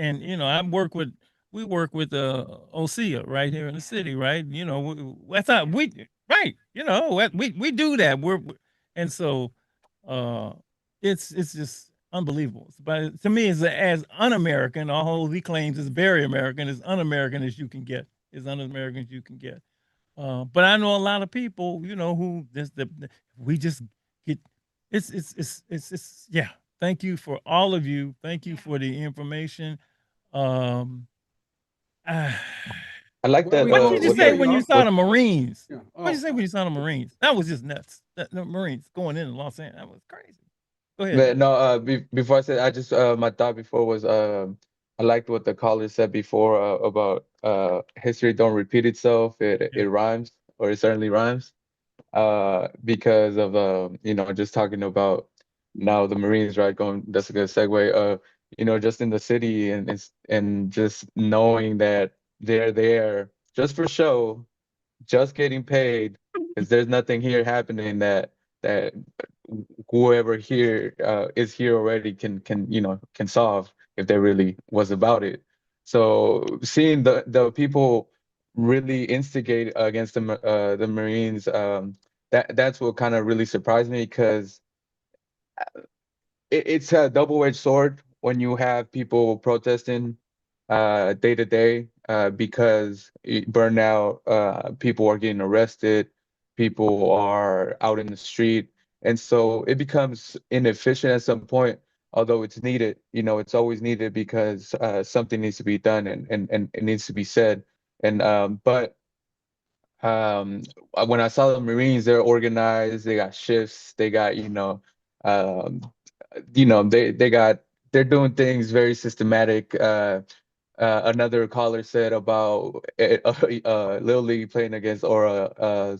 we work with OSEA right here in the city, right? That's how we do that. And so It's just unbelievable. But to me, it's as un-American, although he claims it's very American, as un-American as you can get, as un-American as you can get. But I know a lot of people, you know, who we just get. It's yeah. Thank you for all of you. Thank you for the information. Ah, I like that. what did you What say the when you saw what the Marines? Yeah. What did you say when you saw the Marines? That was just nuts. The Marines going in Los Angeles. That was crazy. Go ahead. Man, no, before I said, I just my thought before was I liked what the caller said before about history don't repeat itself. It rhymes, or it certainly rhymes. Because of you know, just talking about now the Marines, right? Going, that's a good segue. You know, just in the city and just knowing that they're there just for show, just getting paid, because there's nothing here happening that whoever here is here already can you know can solve if there really was about it. So seeing the people really instigate against the Marines, that's what kind of really surprised me, because it's a double-edged sword when you have people protesting day to day because burnout, people are getting arrested, people are out in the street, and so it becomes inefficient at some point. Although it's needed, you know, it's always needed because something needs to be done and it needs to be said. And but um, when I saw the Marines, they're organized, they got shifts, they got, um, they're doing things very systematic. Another caller said about Little League playing against, or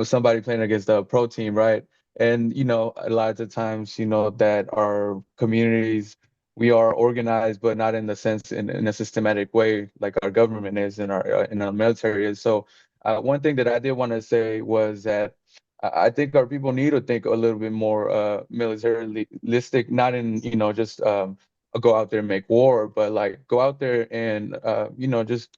somebody playing against the pro team, right? And a lot of the times, that our communities, we are organized, but not in the sense in a systematic way like our government is, in our military is. So one thing that I did want to say was that I think our people need to think a little bit more militaristic, not in, just go out there and make war, but like go out there and just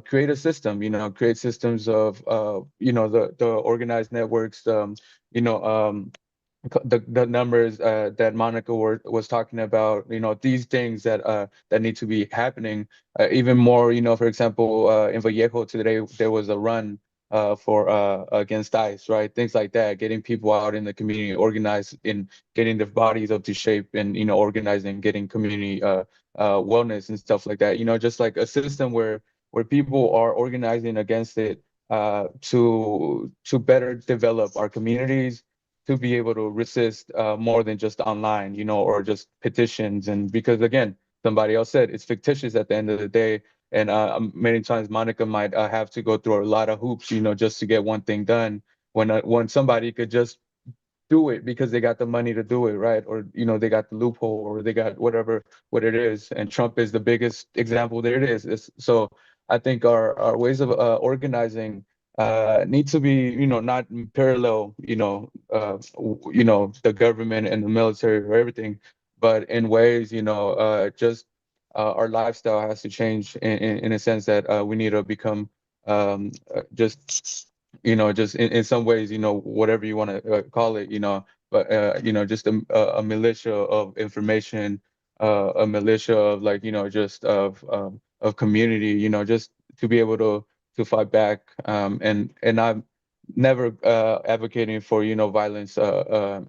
create a system, create systems of the organized networks, you know, um, the numbers that Monica was talking about, these things that need to be happening even more. For example, in Vallejo today there was a run for against ICE, right? Things like that, getting people out in the community, organized in getting their bodies up to shape, and organizing, getting community wellness and stuff like that. Just like a system where people are organizing against it to better develop our communities, to be able to resist more than just online, or just petitions. And because again, somebody else said it's fictitious at the end of the day. And many times Monica might have to go through a lot of hoops, just to get one thing done, when somebody could just do it because they got the money to do it, right? Or they got the loophole, or they got what it is. And Trump is the biggest example. There it is. So I think our ways of organizing need to be, not in parallel, the government and the military or everything, but in ways, just our lifestyle has to change in a sense that we need to become just just in some ways, whatever you want to call it, but just a militia of information, a militia of, like, just of community, just to be able to fight back. And I'm never advocating for violence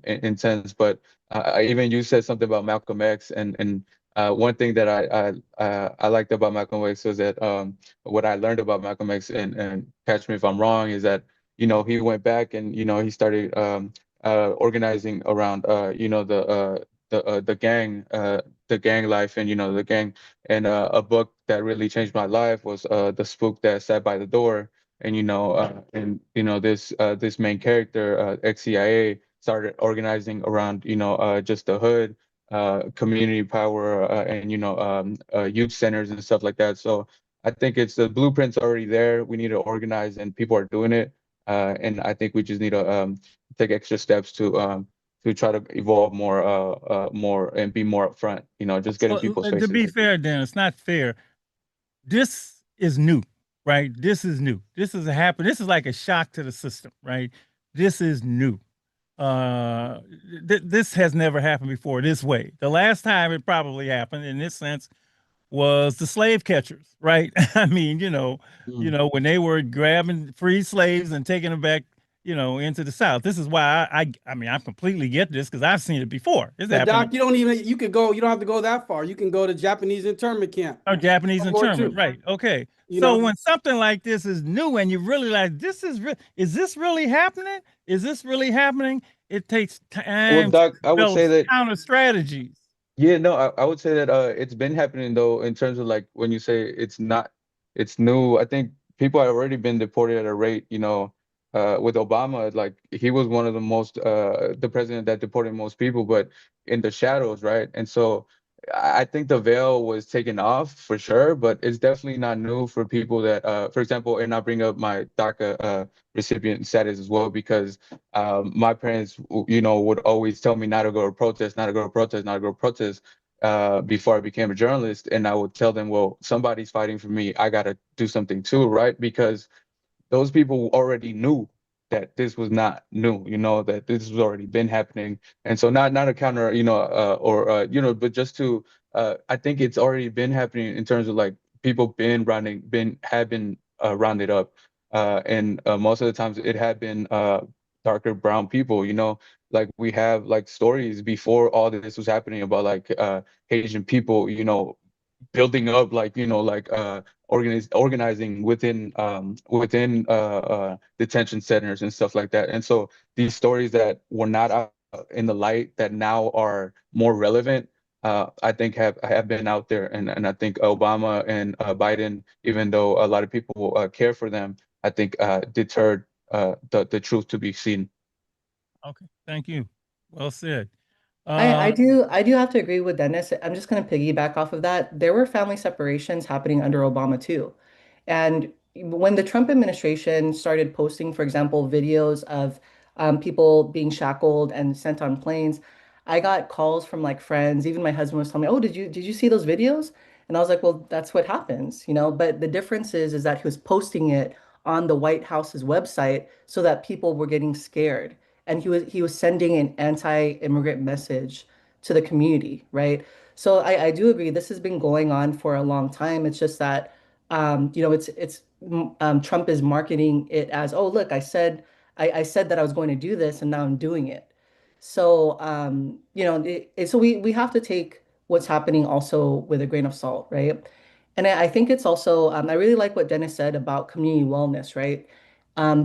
intense, but even you said something about Malcolm X, and one thing that I liked about Malcolm X was that what I learned about Malcolm X, and catch me if I'm wrong, is that he went back and he started organizing around the gang life, and the gang. And a book that really changed my life was The Spook That Sat by the Door. And this main character, ex-CIA, started organizing around just the hood, community power, and youth centers and stuff like that. So I think it's the blueprint's already there. We need to organize, and people are doing it. And I think we just need to take extra steps to try to evolve more and be more upfront. Just getting Well, people's to be faces. fair, Dan, it's not fair. This is new, right? This is new. This is like a shock to the system, right? This is new. this has never happened before this way. The last time it probably happened in this sense was the slave catchers, right? I mean, when they were grabbing free slaves and taking them back, into the South. This is why I mean, I completely get this because I've seen it before. It's But happened. Doc, you don't have to go that far. You can go to Japanese internment camp. Or Japanese World War internment, II. right? Okay. You So know? when something like this is new and you really like, is this really happening? Is this really happening? It takes Well, time to Doc, I would develop say that counter strategies. yeah, no, I would say that it's been happening though in terms of like when you say it's new. I think people have already been deported at a rate, with Obama, like he was one of the president that deported most people, but in the shadows, right? And so I think the veil was taken off for sure, but it's definitely not new for people that, for example, and I bring up my DACA recipient status as well because my parents, would always tell me not to go to protest, not to go to protest, not to go to protest before I became a journalist. And I would tell them, well, somebody's fighting for me. I got to do something too, right? Because those people already knew that this was not new, that this was already been happening. And so not a counter, but just to, I think it's already been happening in terms of like people have been rounded up. And most of the times it had been darker brown people, like we have like stories before all this was happening about like Asian people, building up like organizing within detention centers and stuff like that. And so these stories that were not out in the light that now are more relevant, I think have been out there. And I think Obama and Biden, even though a lot of people care for them, I think deterred the truth to be seen. Okay, thank you. Well said. I do have to agree with Dennis. I'm just going to piggyback off of that. There were family separations happening under Obama too. And when the Trump administration started posting, for example, videos of people being shackled and sent on planes, I got calls from like friends. Even my husband was telling me, "Oh, did you see those videos?" And I was like, "Well, that's what happens, you know." But the difference is that he was posting it on the White House's website so that people were getting scared, and he was sending an anti-immigrant message to the community, right? So I do agree this has been going on for a long time. It's just that Trump is marketing it as, oh, look, I said that I was going to do this and now I'm doing it. So so we have to take what's happening also with a grain of salt, right? And I think it's also I really like what Dennis said about community wellness, right?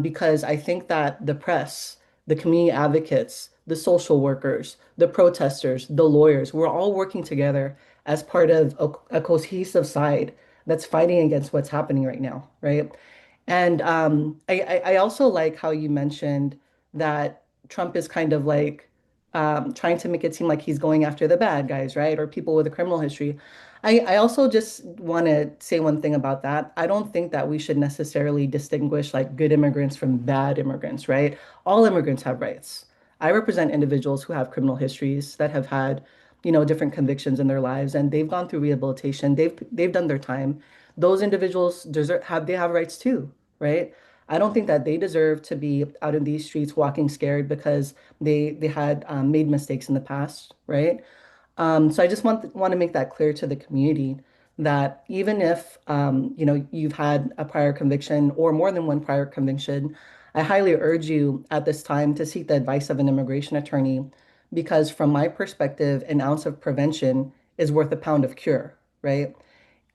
Because I think that the press, the community advocates, the social workers, the protesters, the lawyers, we're all working together as part of a cohesive side that's fighting against what's happening right now, right? And I also like how you mentioned that Trump is kind of like trying to make it seem like he's going after the bad guys, right? Or people with a criminal history. I also just want to say one thing about that. I don't think that we should necessarily distinguish like good immigrants from bad immigrants, right? All immigrants have rights. I represent individuals who have criminal histories that have had, different convictions in their lives, and they've gone through rehabilitation. They've done their time. Those individuals have rights too, right? I don't think that they deserve to be out in these streets walking scared because they had made mistakes in the past, right? So I just want to make that clear to the community that even if you've had a prior conviction or more than one prior conviction, I highly urge you at this time to seek the advice of an immigration attorney because from my perspective, an ounce of prevention is worth a pound of cure, right?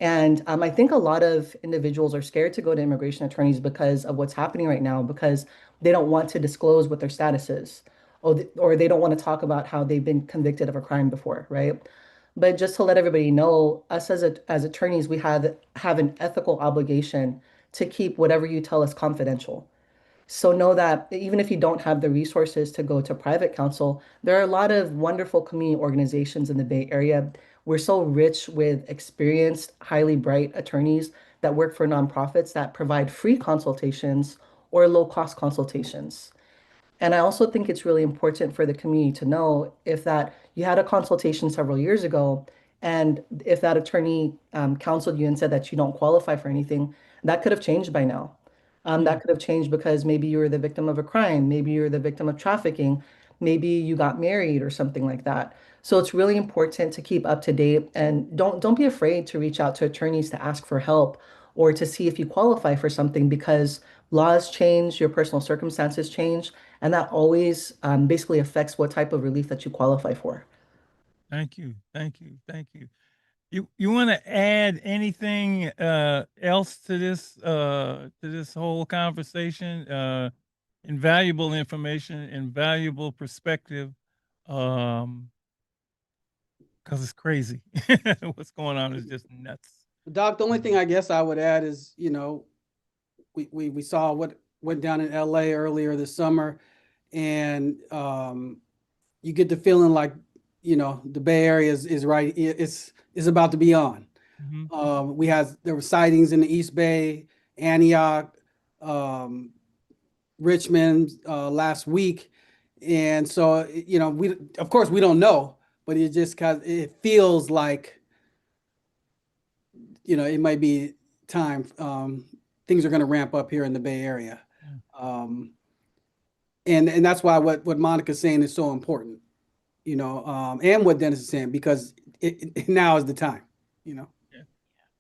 And I think a lot of individuals are scared to go to immigration attorneys because of what's happening right now, because they don't want to disclose what their status is, or they don't want to talk about how they've been convicted of a crime before, right? But just to let everybody know, us as attorneys, we have an ethical obligation to keep whatever you tell us confidential. So know that even if you don't have the resources to go to private counsel, there are a lot of wonderful community organizations in the Bay Area. We're so rich with experienced, highly bright attorneys that work for nonprofits that provide free consultations or low-cost consultations. And I also think it's really important for the community to know if that you had a consultation several years ago, and if that attorney counseled you and said that you don't qualify for anything, that could have changed by now. That could have changed because maybe you were the victim of a crime, maybe you're the victim of trafficking, maybe you got married or something like that. So it's really important to keep up to date and don't be afraid to reach out to attorneys to ask for help or to see if you qualify for something because laws change, your personal circumstances change, and that always basically affects what type of relief that you qualify for. Thank you. Thank you. Thank you. You want to add anything else to this whole conversation? Invaluable information, invaluable perspective. Because it's crazy. What's going on is just nuts. Doc, the only thing I guess I would add is, we saw what went down in LA earlier this summer, and you get the feeling like, the Bay Area is right. It's about to be on. There were sightings in the East Bay, Antioch, Richmond last week, and so we of course we don't know, but it feels like it might be time. Things are going to ramp up here in the Bay Area, and that's why what Monica's saying is so important, and what Dennis is saying, because now is the time,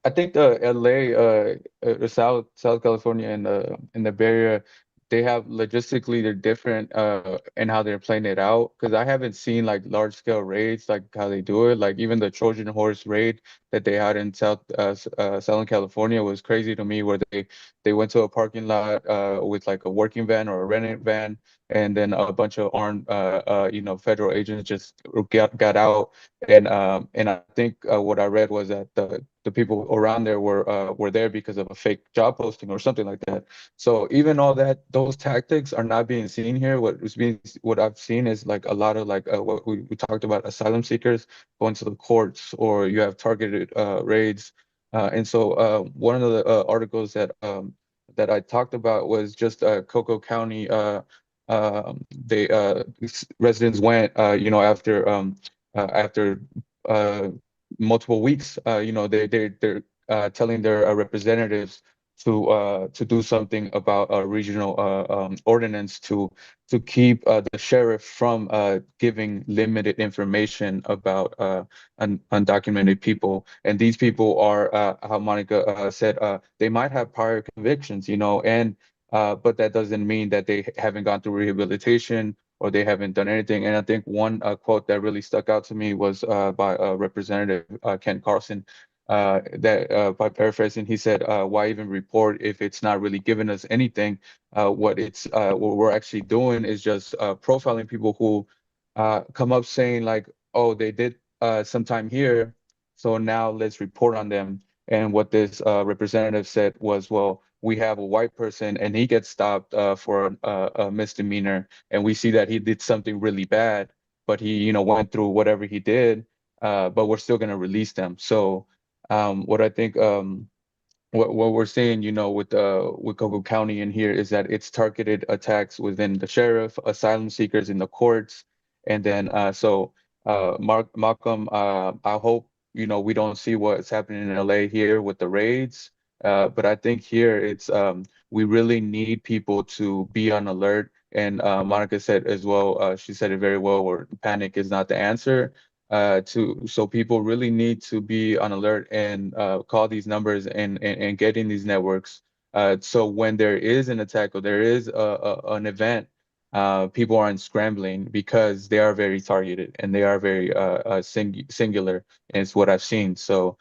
I think the LA, South California, and the Bay Area, they have logistically they're different in how they're playing it out. Because I haven't seen like large scale raids like how they do it. Like even the Trojan Horse raid that they had in Southern California was crazy to me, where they went to a parking lot with like a working van or a rented van, and then a bunch of armed federal agents just got out. And I think what I read was that the people around there were there because of a fake job posting or something like that. So even all those tactics are not being seen here. What I've seen is like a lot of like what we talked about, asylum seekers going to the courts, or you have targeted raids. And so one of the articles that I talked about was just Coco County. Residents went, after multiple weeks, they're telling their representatives to do something about a regional ordinance to keep the sheriff from giving limited information about undocumented people. And these people are, how Monica said, they might have prior convictions, and but that doesn't mean that they haven't gone through rehabilitation or they haven't done anything. And I think one quote that really stuck out to me was by Representative Ken Carlson, that by paraphrasing, he said, why even report if it's not really giving us anything? What we're actually doing is just profiling people who come up saying like, oh, they did some time here, so now let's report on them. And what this representative said was, well, we have a white person and he gets stopped for a misdemeanor, and we see that he did something really bad, but he, went through whatever he did, but we're still going to release them. So what I think what we're seeing, with Coco County in here is that it's targeted attacks within the sheriff, asylum seekers in the courts, and then Malcolm, I hope we don't see what's happening in LA here with the raids, but I think here it's we really need people to be on alert. And Monica said as well, she said it very well, where panic is not the answer. So people really need to be on alert and call these numbers and get in these networks. So when there is an attack or there is an event, people aren't scrambling, because they are very targeted and they are very singular. And it's what I've seen. So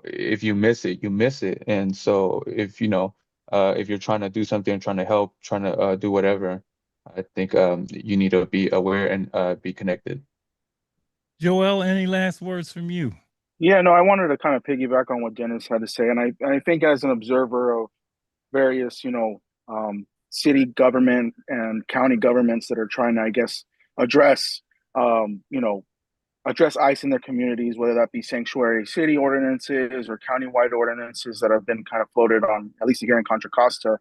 if you miss it, you miss it. And so if you're trying to do something, trying to help, trying to do whatever, I think you need to be aware and be connected. Joel, any last words from you? Yeah, no, I wanted to kind of piggyback on what Dennis had to say, and I think as an observer of various, city government and county governments that are trying to, I guess, address, address ICE in their communities, whether that be sanctuary city ordinances or countywide ordinances that have been kind of floated on, at least here in Contra Costa.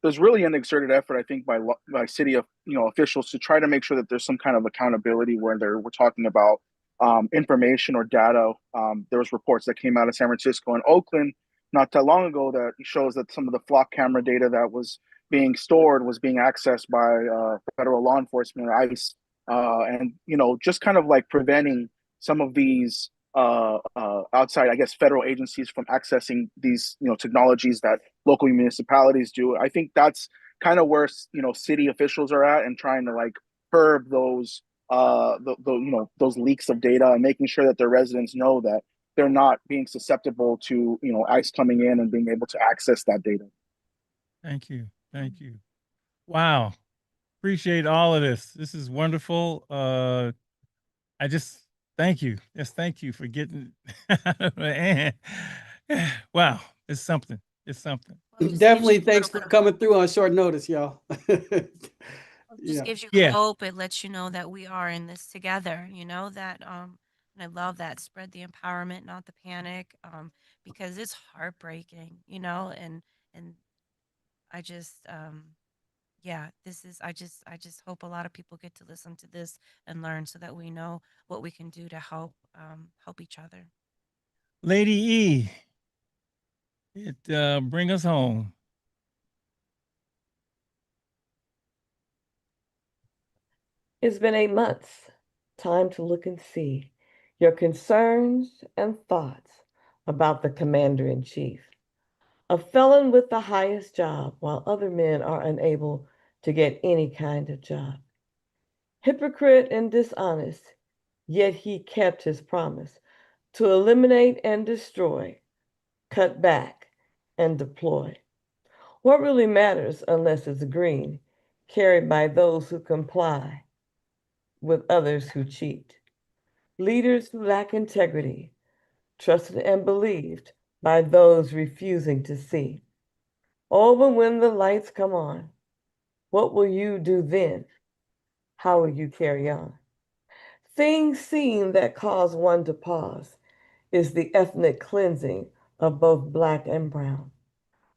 There's really an exerted effort, I think, by city of officials to try to make sure that there's some kind of accountability where we're talking about information or data. There was reports that came out of San Francisco and Oakland not that long ago that shows that some of the flock camera data that was being stored was being accessed by federal law enforcement or ICE, and just kind of like preventing some of these outside, I guess, federal agencies from accessing these technologies that local municipalities do. I think that's kind of where city officials are at, and trying to like curb those those leaks of data, and making sure that their residents know that they're not being susceptible to ICE coming in and being able to access that data. Thank you. Thank you. Wow. Appreciate all of this. This is wonderful. I just thank you. Yes, thank you for getting and, wow, it's something. It's something. Definitely thanks for coming through on short notice, y'all. Just gives you Yeah. hope. It lets you know that we are in this together, that and I love that. Spread the empowerment, not the panic. Because it's heartbreaking, and I just yeah, I just hope a lot of people get to listen to this and learn, so that we know what we can do to help each other. Lady E, bring us home. It's been 8 months. Time to look and see your concerns and thoughts about the commander-in-chief. A felon with the highest job, while other men are unable to get any kind of job. Hypocrite and dishonest, yet he kept his promise to eliminate and destroy, cut back and deploy. What really matters unless it's green, carried by those who comply with others who cheat. Leaders who lack integrity, trusted and believed by those refusing to see. Oh, but when the lights come on, what will you do then? How will you carry on? Things seen that cause one to pause is the ethnic cleansing of both Black and brown.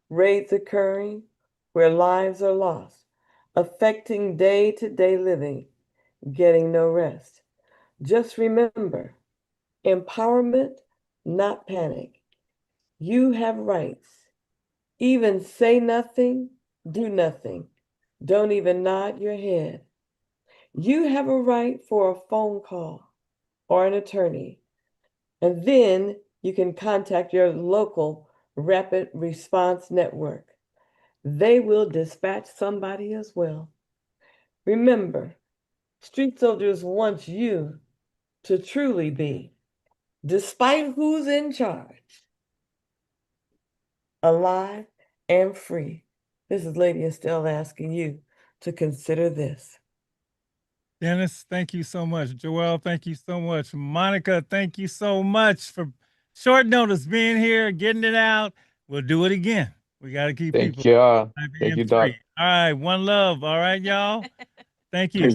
Raids occurring where lives are lost, affecting day-to-day living, getting no rest. Just remember, empowerment, not panic. You have rights. Even say nothing, do nothing. Don't even nod your head. You have a right for a phone call or an attorney, and then you can contact your local rapid response network. They will dispatch somebody as well. Remember, street soldiers want you to truly be, despite who's in charge, alive and free. This is Lady Estelle asking you to consider this. Dennis, thank you so much. Joelle, thank you so much. Monica, thank you so much for short notice being here, getting it out. We'll do it again. We got to keep Thank people. you. alive Thank and you, Doc. free. All right, one love. All right, y'all. Thank you.